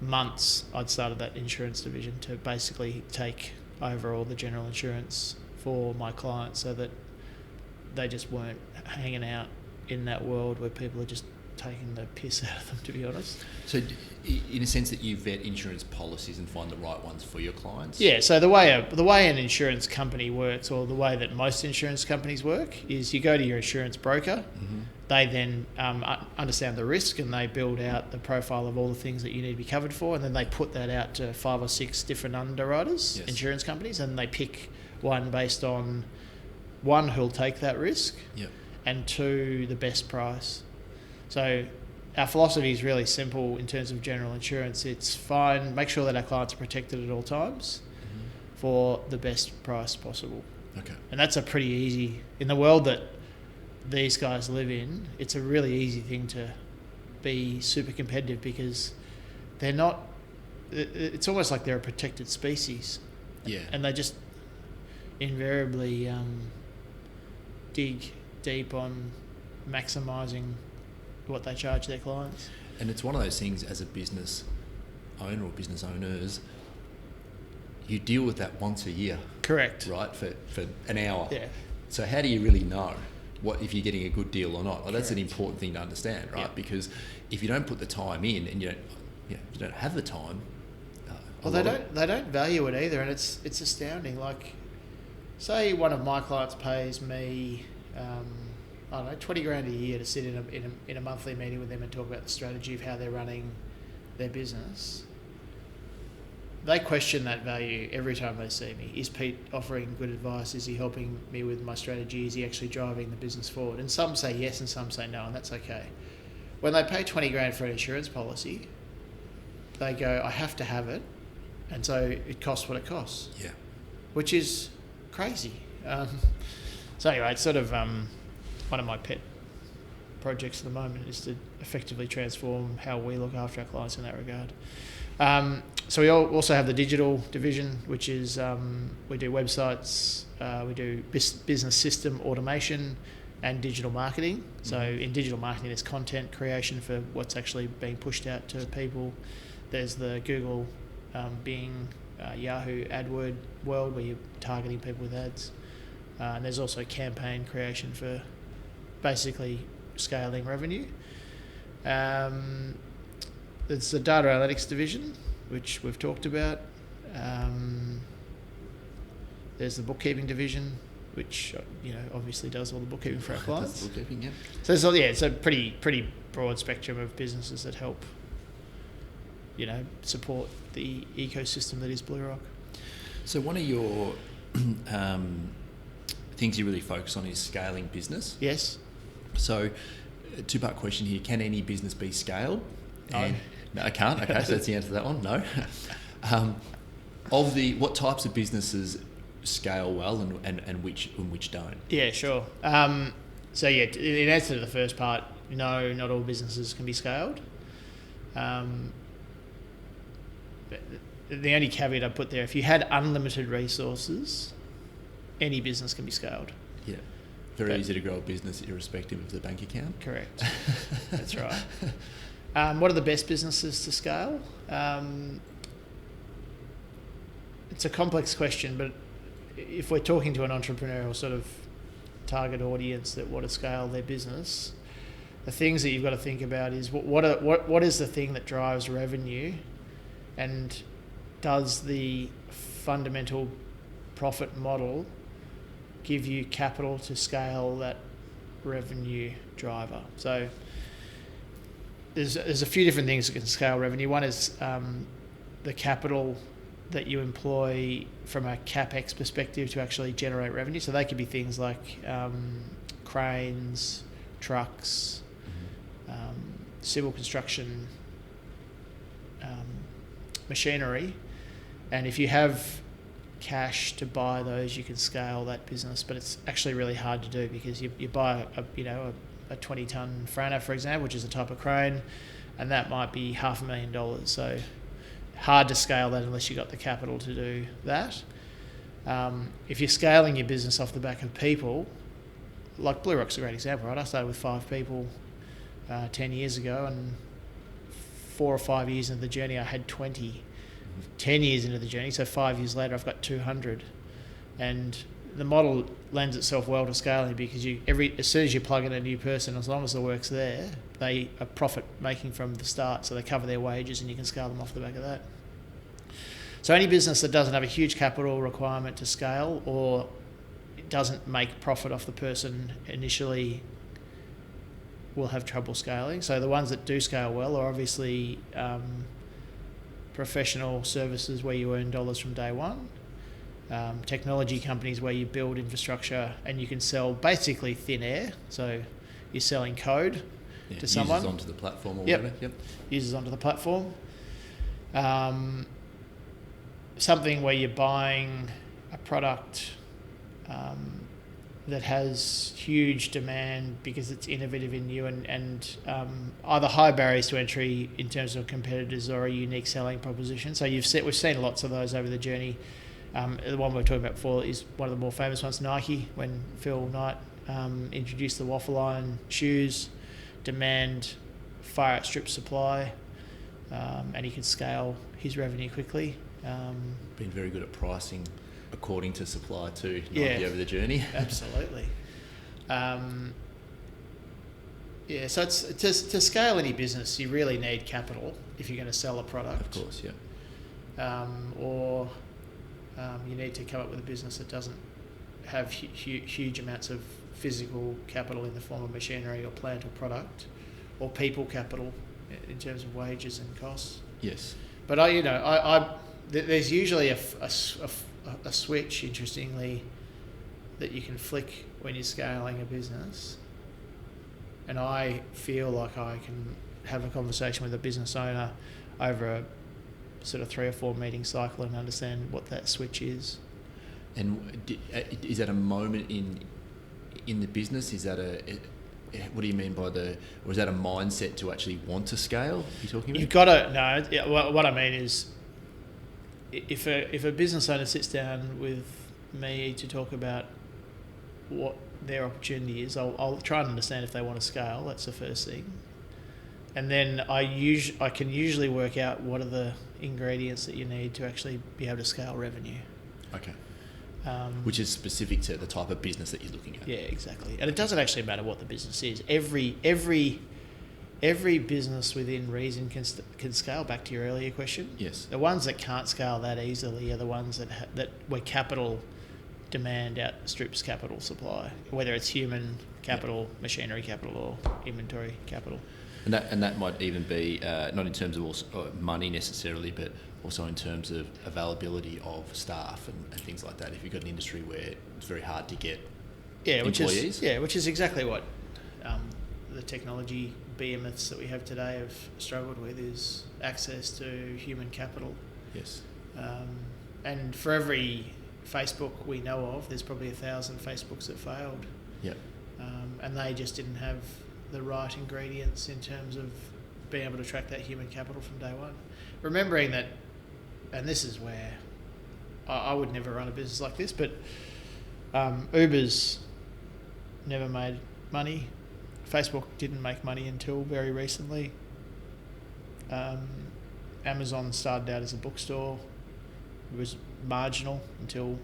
months, I'd started that insurance division to basically take over all the general insurance for my clients so that they just weren't hanging out in that world where people are just taking the piss out of them, to be honest. So in a sense that you vet insurance policies and find the right ones for your clients? Yeah, so the way an insurance company works, or the way that most insurance companies work, is you go to your insurance broker, mm-hmm. They then understand the risk and they build out the profile of all the things that you need to be covered for, and then they put that out to 5 or 6 different underwriters, yes. Insurance companies, and they pick one based on, 1, who'll take that risk, yep. and 2, the best price. So our philosophy is really simple in terms of general insurance. It's fine, make sure that our clients are protected at all times, mm-hmm. for the best price possible. Okay. And that's a pretty easy, in the world that these guys live in, it's a really easy thing to be super competitive because they're not, it's almost like they're a protected species. Yeah. And they just invariably dig deep on maximising what they charge their clients. And it's one of those things, as a business owner or business owners, you deal with that once a year. Correct. Right? For an hour. Yeah. So how do you really know what if you're getting a good deal or not? Well, that's an important thing to understand, right? Yep. Because if you don't put the time in and you don't have the time. Well, they don't value it either, and it's astounding. Like, say one of my clients pays me, I don't know, $20,000 a year to sit in a monthly meeting with them and talk about the strategy of how they're running their business. They question that value every time they see me. Is Pete offering good advice? Is he helping me with my strategy? Is he actually driving the business forward? And some say yes and some say no, and that's okay. When they pay $20,000 for an insurance policy, they go, I have to have it, and so it costs what it costs. Yeah. Which is crazy. So anyway, it's sort of one of my pet projects at the moment is to effectively transform how we look after our clients in that regard. So we also have the digital division, which is we do websites, we do business system automation and digital marketing. Mm-hmm. So in digital marketing, there's content creation for what's actually being pushed out to people. There's the Google, Bing, Yahoo AdWord world where you're targeting people with ads. And there's also campaign creation for basically scaling revenue. There's the data analytics division, which we've talked about. There's the bookkeeping division, which obviously does all the bookkeeping for our clients. That's bookkeeping, yeah. So it's a pretty broad spectrum of businesses that help, support the ecosystem that is BlueRock. So one of your things you really focus on is scaling business. Yes. So a 2-part question here: can any business be scaled? No. No, I can't. Okay, so that's the answer to that one. No. What types of businesses scale well and which don't? Yeah, sure. So yeah, in answer to the first part, no, not all businesses can be scaled. But the only caveat I put there, if you had unlimited resources, any business can be scaled. Yeah. Very easy to grow a business irrespective of the bank account. Correct. That's right. What are the best businesses to scale? It's a complex question, but if we're talking to an entrepreneurial sort of target audience that want to scale their business, the things that you've got to think about is what is the thing that drives revenue, and does the fundamental profit model give you capital to scale that revenue driver? So there's a few different things that can scale revenue. One is the capital that you employ from a CapEx perspective to actually generate revenue. So they could be things like cranes, trucks, civil construction, machinery. And if you have cash to buy those, you can scale that business. But it's actually really hard to do because you buy a 20-ton Frana, for example, which is a type of crane, and that might be $500,000. So hard to scale that unless you've got the capital to do that. If you're scaling your business off the back of people, like BlueRock's a great example, right? I started with 5 people 10 years ago, and 4 or 5 years into the journey, I had 20. 10 years into the journey, so 5 years later, I've got 200. And the model lends itself well to scaling because as soon as you plug in a new person, as long as the work's there, they are profit making from the start, so they cover their wages and you can scale them off the back of that. So any business that doesn't have a huge capital requirement to scale, or it doesn't make profit off the person initially, will have trouble scaling. So the ones that do scale well are obviously professional services where you earn dollars from day one, technology companies where you build infrastructure and you can sell basically thin air. So you're selling code to someone. Users onto the platform or whatever. Yep. Users onto the platform. Something where you're buying a product that has huge demand because it's innovative and new and either high barriers to entry in terms of competitors or a unique selling proposition. So we've seen lots of those over the journey. The one we were talking about before is one of the more famous ones, Nike, when Phil Knight introduced the waffle iron shoes, demand far outstripped supply, and he could scale his revenue quickly. Been very good at pricing according to supply too, Nike over the journey. Absolutely. So it's to scale any business, you really need capital if you're going to sell a product. Of course, yeah. Or you need to come up with a business that doesn't have huge amounts of physical capital in the form of machinery or plant or product, or people capital in terms of wages and costs. Yes. But there's usually a switch, interestingly, that you can flick when you're scaling a business. And I feel like I can have a conversation with a business owner over a sort of 3 or 4 meeting cycle and understand what that switch is. And is that a moment in the business? Is that what do you mean by or is that a mindset to actually want to scale you're talking about? You've got to, what I mean is, if a business owner sits down with me to talk about what their opportunity is, I'll try and understand if they want to scale. That's the first thing. And then I can usually work out what are the ingredients that you need to actually be able to scale revenue. Okay. Which is specific to the type of business that you're looking at. Yeah, exactly. And it doesn't actually matter what the business is. Every business within reason can scale. Back to your earlier question. Yes. The ones that can't scale that easily are the ones that where capital demand outstrips capital supply, whether it's human capital, machinery capital, or inventory capital. And that might even be not in terms of money necessarily, but also in terms of availability of staff and things like that. If you've got an industry where it's very hard to get employees. Which is exactly what the technology behemoths that we have today have struggled with, is access to human capital. Yes. And for every Facebook we know of, there's probably 1,000 Facebooks that failed. Yep. And they just didn't have the right ingredients in terms of being able to attract that human capital from day one. Remembering that, and this is where I would never run a business like this, but Uber's never made money. Facebook didn't make money until very recently. Amazon started out as a bookstore. It was marginal until,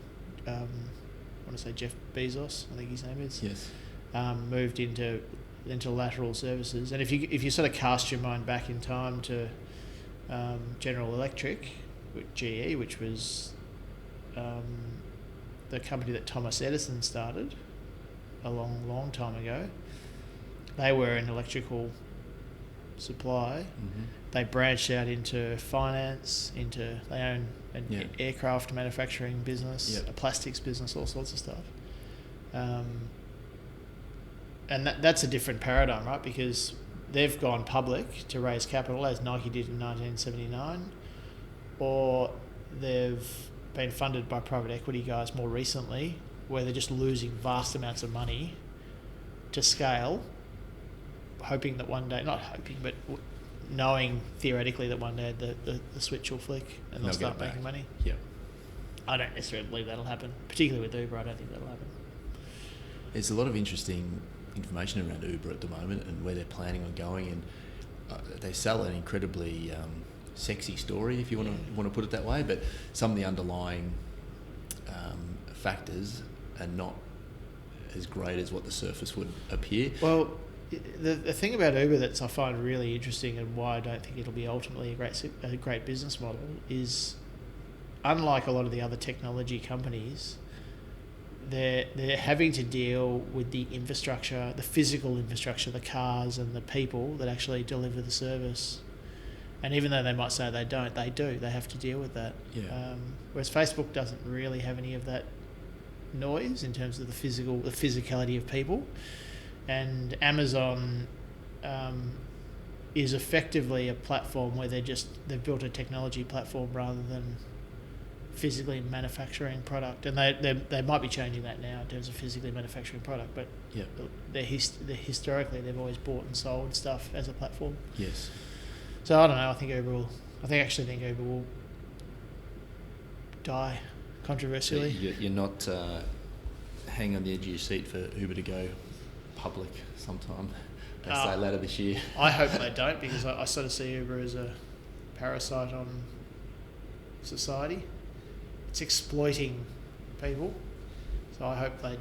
I want to say Jeff Bezos, I think his name is. Yes. Moved into lateral services. And if you sort of cast your mind back in time to General Electric, with GE, which was the company that Thomas Edison started a long time ago, they were an electrical supply. They branched out into finance, they own an aircraft manufacturing business, a plastics business, all sorts of stuff. And that's a different paradigm, right? Because they've gone public to raise capital, as Nike did in 1979, or they've been funded by private equity guys more recently, where they're just losing vast amounts of money to scale, hoping that one day, not hoping, but knowing theoretically that one day the switch will flick and they'll start making money. Yeah. I don't necessarily believe that'll happen, particularly with Uber. I don't think that'll happen. There's a lot of interesting information around Uber at the moment and where they're planning on going, and they sell an incredibly sexy story, if you want to put it that way, but some of the underlying factors are not as great as what the surface would appear. Well, the thing about Uber that I find really interesting, and why I don't think it'll be ultimately a great business model, is unlike a lot of the other technology companies, they're having to deal with the infrastructure, the physical infrastructure, the cars and the people that actually deliver the service. And even though they might say they don't, they do. They have to deal with that. Yeah. Whereas Facebook doesn't really have any of that noise in terms of the physicality of people. And Amazon is effectively a platform where they've built a technology platform rather than physically manufacturing product, and they might be changing that now in terms of physically manufacturing product, but historically they've always bought and sold stuff as a platform. Yes. So I don't know. I actually think Uber will die controversially. So you're not hanging on the edge of your seat for Uber to go public sometime, they say later this year. I hope they don't, because I sort of see Uber as a parasite on society. It's exploiting people, so I hope they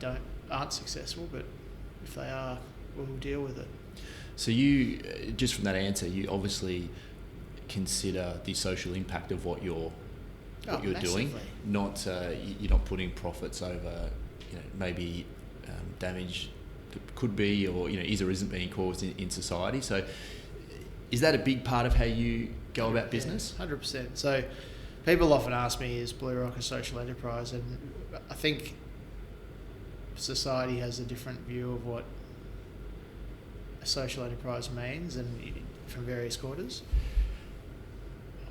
aren't successful, but if they are, we'll deal with it. So you, just from that answer, you obviously consider the social impact of what you're doing. Not you're not putting profits over, maybe damage that could be, or is or isn't being caused in society. So is that a big part of how you go about business? 100%. So people often ask me, is BlueRock a social enterprise? And I think society has a different view of what a social enterprise means, and from various quarters.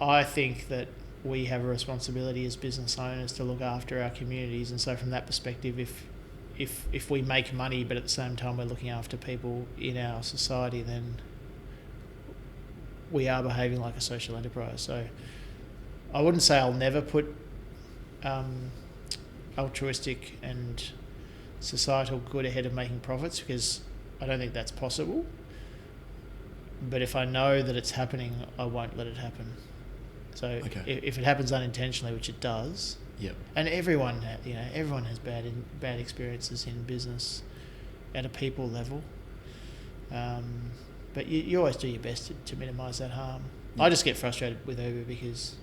I think that we have a responsibility as business owners to look after our communities, and so from that perspective, if we make money but at the same time we're looking after people in our society, then we are behaving like a social enterprise. So I wouldn't say I'll never put altruistic and societal good ahead of making profits, because I don't think that's possible. But if I know that it's happening, I won't let it happen. So if it happens unintentionally, which it does, and everyone has bad experiences in business at a people level, but you always do your best to minimise that harm. I just get frustrated with Uber because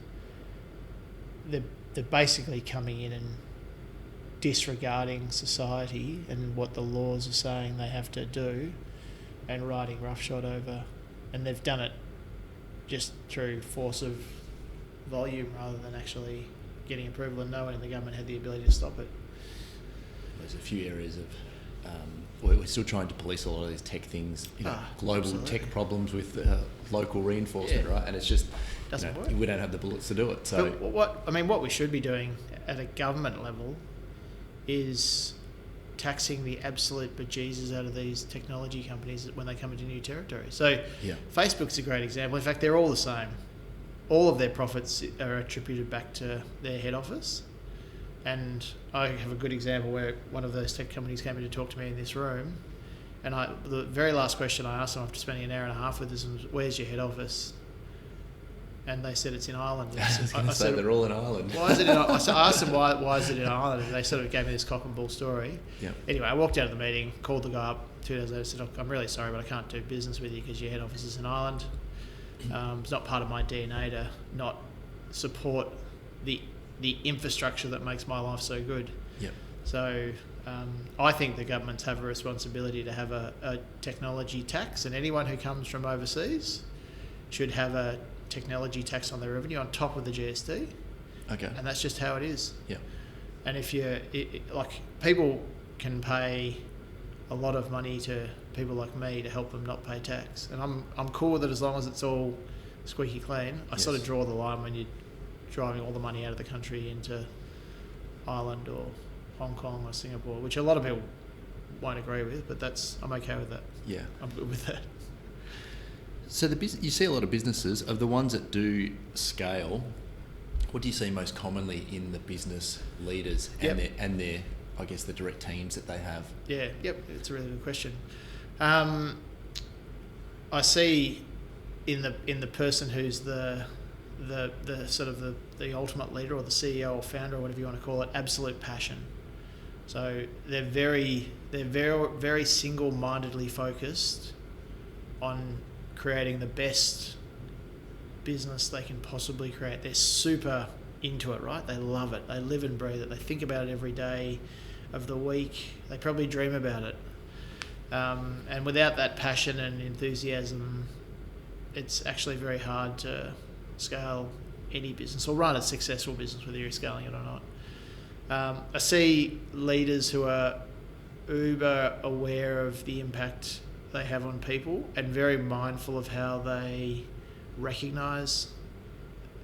they're basically coming in and disregarding society and what the laws are saying they have to do, and riding roughshod over, and they've done it just through force of volume rather than actually getting approval, and no one in the government had the ability to stop it. There's a few areas of we're still trying to police a lot of these tech things, global absolutely. Tech problems with local reinforcement, right? And it's just doesn't work. We don't have the bullets to do it. So what we should be doing at a government level is taxing the absolute bejesus out of these technology companies when they come into new territory. So Facebook's a great example. In fact, they're all the same. All of their profits are attributed back to their head office. And I have a good example where one of those tech companies came in to talk to me in this room, and the very last question I asked them after spending an hour and a half with them was, "Where's your head office?" And they said it's in Ireland. I was going to say they're all in Ireland. Why is it in, I asked them why is it in Ireland, and they sort of gave me this cock and bull story. Anyway, I walked out of the meeting, called the guy up 2 days later, said, "Look, I'm really sorry, but I can't do business with you because your head office is in Ireland. It's not part of my DNA to not support the infrastructure that makes my life so good." So I think the governments have a responsibility to have a technology tax, and anyone who comes from overseas should have a technology tax on their revenue on top of the GST. Okay. And that's just how it is. Yeah. And if people can pay a lot of money to people like me to help them not pay tax, and I'm cool with it as long as it's all squeaky clean. I sort of draw the line when you're driving all the money out of the country into Ireland or Hong Kong or Singapore, which a lot of people won't agree with, but I'm okay with that. Yeah. I'm good with that. So you see a lot of businesses, of the ones that do scale, what do you see most commonly in the business leaders and their I guess the direct teams that they have? Yeah, it's a really good question. I see in the person who's the sort of the ultimate leader or the CEO or founder or whatever you want to call it, absolute passion. So they're very single-mindedly focused on creating the best business they can possibly create. They're super into it, right? They love it. They live and breathe it. They think about it every day of the week. They probably dream about it. And without that passion and enthusiasm, it's actually very hard to scale any business or run a successful business, whether you're scaling it or not. I see leaders who are uber aware of the impact they have on people and very mindful of how they recognise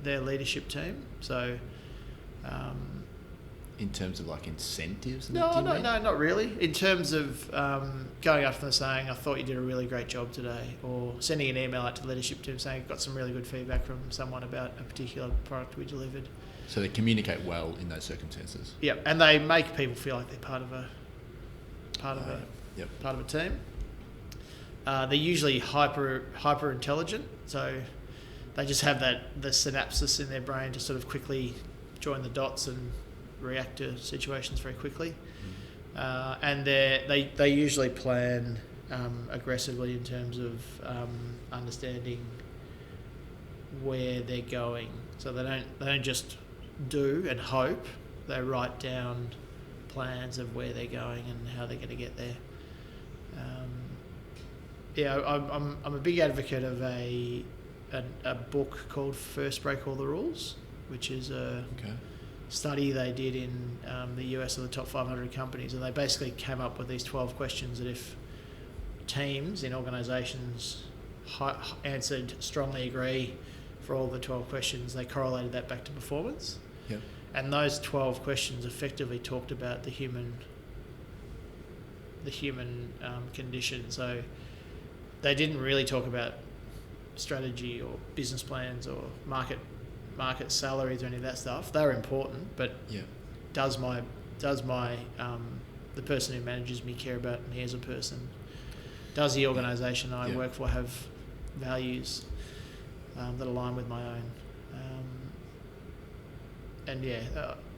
their leadership team. So, in terms of like incentives? No, not really. In terms of going up to them saying, I thought you did a really great job today, or sending an email out to the leadership team saying, got some really good feedback from someone about a particular product we delivered. So they communicate well in those circumstances. Yeah, and they make people feel like they're part of a team. They're usually hyper intelligent, so they just have the synapses in their brain to sort of quickly join the dots and react to situations very quickly. And they usually plan aggressively in terms of understanding where they're going. So they don't just do and hope. They write down plans of where they're going and how they're going to get there. I'm a big advocate of a book called First Break All the Rules, which is a study they did in the US of the top 500 companies, and they basically came up with these 12 questions that if teams in organisations answered strongly agree for all the 12 questions, they correlated that back to performance. Yep. And those 12 questions effectively talked about the human condition. So they didn't really talk about strategy or business plans or market salaries or any of that stuff. They're important, but does my the person who manages me care about me as a person? Does the organisation I work for have values that align with my own?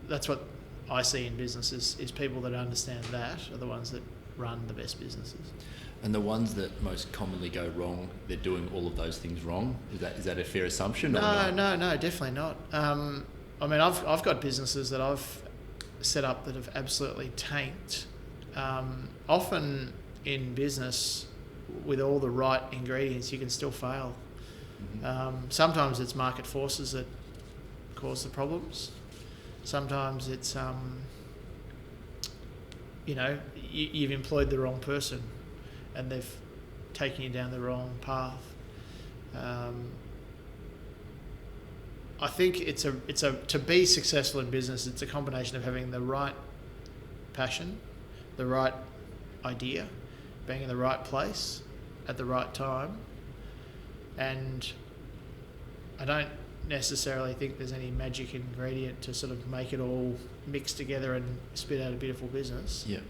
That's what I see in business is people that understand that are the ones that run the best businesses. And the ones that most commonly go wrong, they're doing all of those things wrong. Is that a fair assumption? No, definitely not. I've got businesses that I've set up that have absolutely tanked. Often in business, with all the right ingredients, you can still fail. Mm-hmm. Sometimes it's market forces that cause the problems. Sometimes it's you've employed the wrong person and they've taken you down the wrong path. I think it's to be successful in business, it's a combination of having the right passion, the right idea, being in the right place at the right time, and I don't necessarily think there's any magic ingredient to sort of make it all mix together and spit out a beautiful business. Yeah.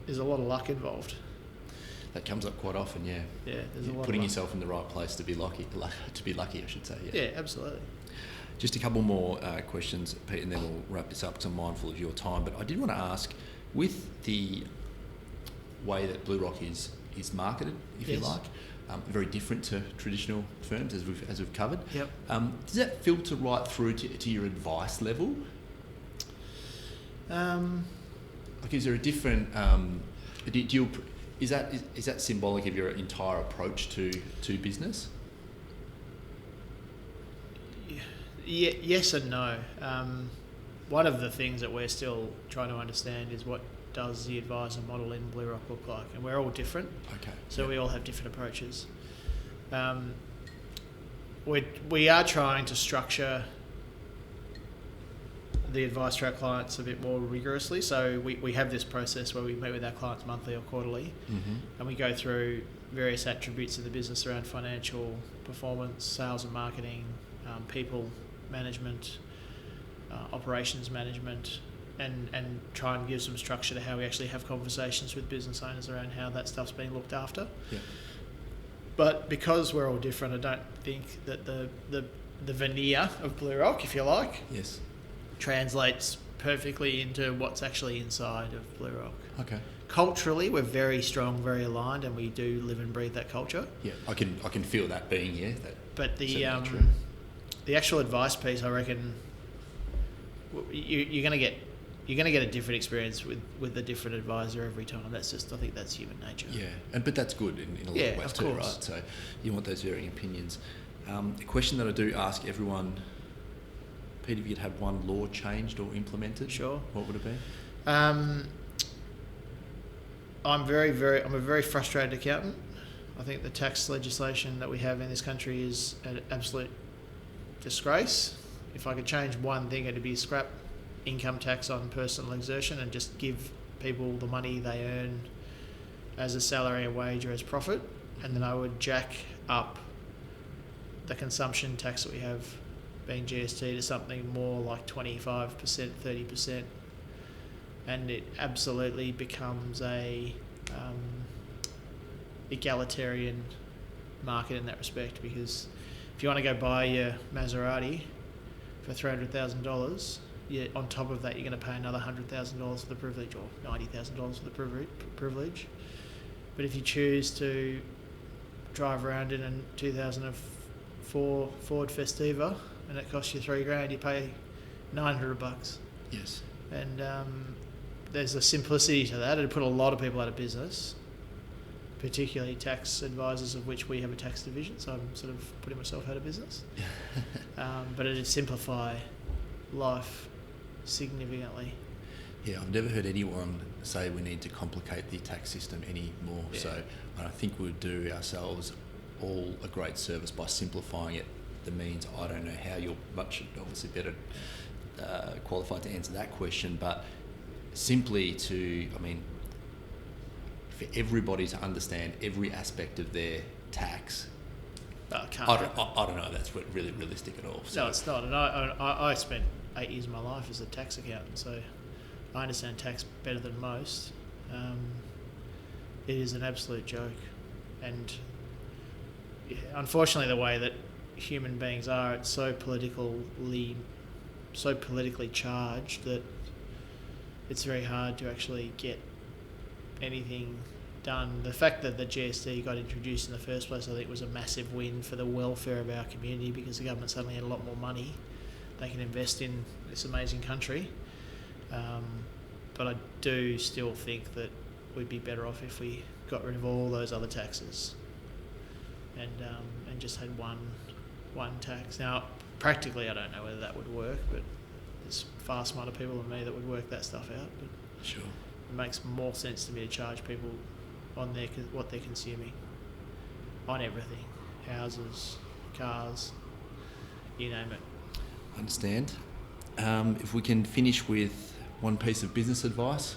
There's a lot of luck involved. That comes up quite often, yeah. Yeah, there's a lot putting of luck. yourself in the right place to be lucky, I should say. Yeah, absolutely. Just a couple more questions, Pete, and then we'll wrap this up because I'm mindful of your time. But I did want to ask, with the way that BlueRock is marketed, if you like, very different to traditional firms, as we've covered. Yep. Does that filter right through to your advice level? Like, is there a different? Is that symbolic of your entire approach to business? Yes and no. One of the things that we're still trying to understand is what does the advisor model in BlueRock look like, and we're all different. Okay. So we all have different approaches. We are trying to structure the advice to our clients a bit more rigorously. So we have this process where we meet with our clients monthly or quarterly, and we go through various attributes of the business around financial performance, sales and marketing, people management, operations management, and try and give some structure to how we actually have conversations with business owners around how that stuff's being looked after. Yeah. But because we're all different, I don't think that the veneer of BlueRock, if you like, yes, translates perfectly into what's actually inside of BlueRock. Okay. Culturally, we're very strong, very aligned, and we do live and breathe that culture. Yeah, I can feel that being here. But the actual advice piece, I reckon, you're going to get a different experience with a different advisor every time. I think that's human nature. Yeah, but that's good in a lot of ways too, right? So you want those varying opinions. A question that I do ask everyone, Peter, if you'd have one law changed or implemented, sure, what would it be? I'm a very frustrated accountant. I think the tax legislation that we have in this country is an absolute disgrace. If I could change one thing, it'd be scrap income tax on personal exertion and just give people the money they earn as a salary, a wage, or as profit. And then I would jack up the consumption tax that we have, being GST, to something more like 25%, 30%. And it absolutely becomes a egalitarian market in that respect, because if you want to go buy your Maserati for $300,000, on top of that you're going to pay another $100,000 for the privilege, or $90,000 for the privilege. But if you choose to drive around in a 2004 Ford Festiva and it costs you $3,000, you pay $900. Yes. And there's a simplicity to that. It'd put a lot of people out of business, particularly tax advisors, of which we have a tax division, so I'm sort of putting myself out of business. But it'd simplify life significantly. Yeah, I've never heard anyone say we need to complicate the tax system anymore. Yeah. So I think we'll do ourselves all a great service by simplifying it. The means, I don't know how you're much obviously better qualified to answer that question, but simply for everybody to understand every aspect of their tax. I don't know if that's really realistic at all. So. No, it's not. And I spent 8 years of my life as a tax accountant, so I understand tax better than most. It is an absolute joke, and unfortunately, the way that human beings are, it's so politically charged that it's very hard to actually get anything done. The fact that the GST got introduced in the first place, I think, was a massive win for the welfare of our community, because the government suddenly had a lot more money they can invest in this amazing country. But I do still think that we'd be better off if we got rid of all those other taxes and just had one tax. Now, practically, I don't know whether that would work, but there's far smarter people than me that would work that stuff out. But sure, it makes more sense to me to charge people on what they're consuming, on everything, houses, cars, you name it. Understand. If we can finish with one piece of business advice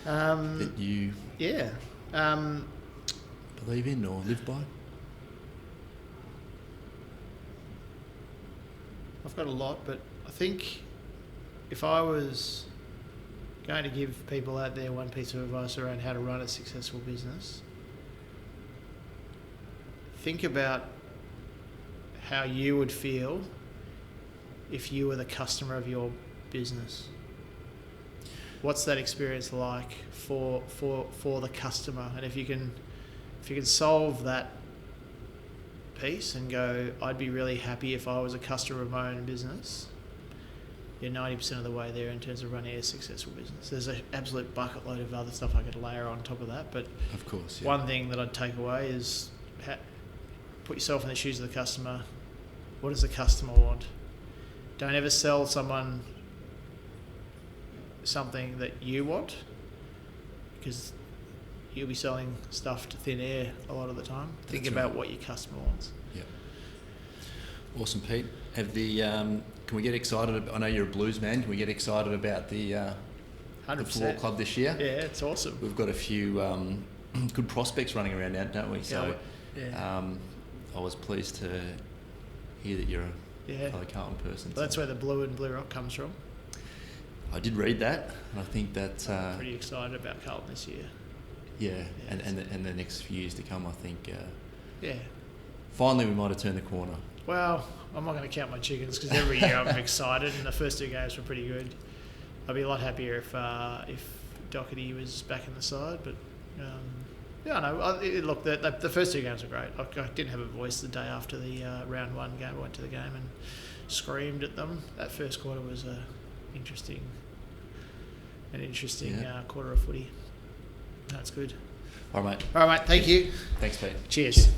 that you believe in or live by. I've got a lot, but I think if I was going to give people out there one piece of advice around how to run a successful business, think about how you would feel if you were the customer of your business. What's that experience like for the customer? And if you can solve that piece and go, I'd be really happy if I was a customer of my own business, you're 90% of the way there in terms of running a successful business. There's an absolute bucket load of other stuff I could layer on top of that, but of course, one thing that I'd take away is put yourself in the shoes of the customer. What does the customer want? Don't ever sell someone something that you want, because you'll be selling stuff to thin air a lot of the time. Think about what your customer wants. Yep. Awesome, Pete. Can we get excited? I know you're a Blues man. Can we get excited about the 100%. Floor Club this year? Yeah, it's awesome. We've got a few good prospects running around now, don't we? So I was pleased to hear that you're a fellow Carlton person. Well, that's where the blue and BlueRock comes from. I did read that, and I think that... I'm pretty excited about Carlton this year. Yeah, and the next few years to come, I think... yeah. Finally, we might have turned the corner. Well, I'm not going to count my chickens, because every year I'm excited, and the first 2 games were pretty good. I'd be a lot happier if Doherty was back in the side, but... I know. Look, the first 2 games were great. I didn't have a voice the day after the round 1 game. I went to the game and screamed at them. That first quarter was an interesting quarter of footy. That's good. All right, mate. Thank you. Thanks, Pete. Cheers.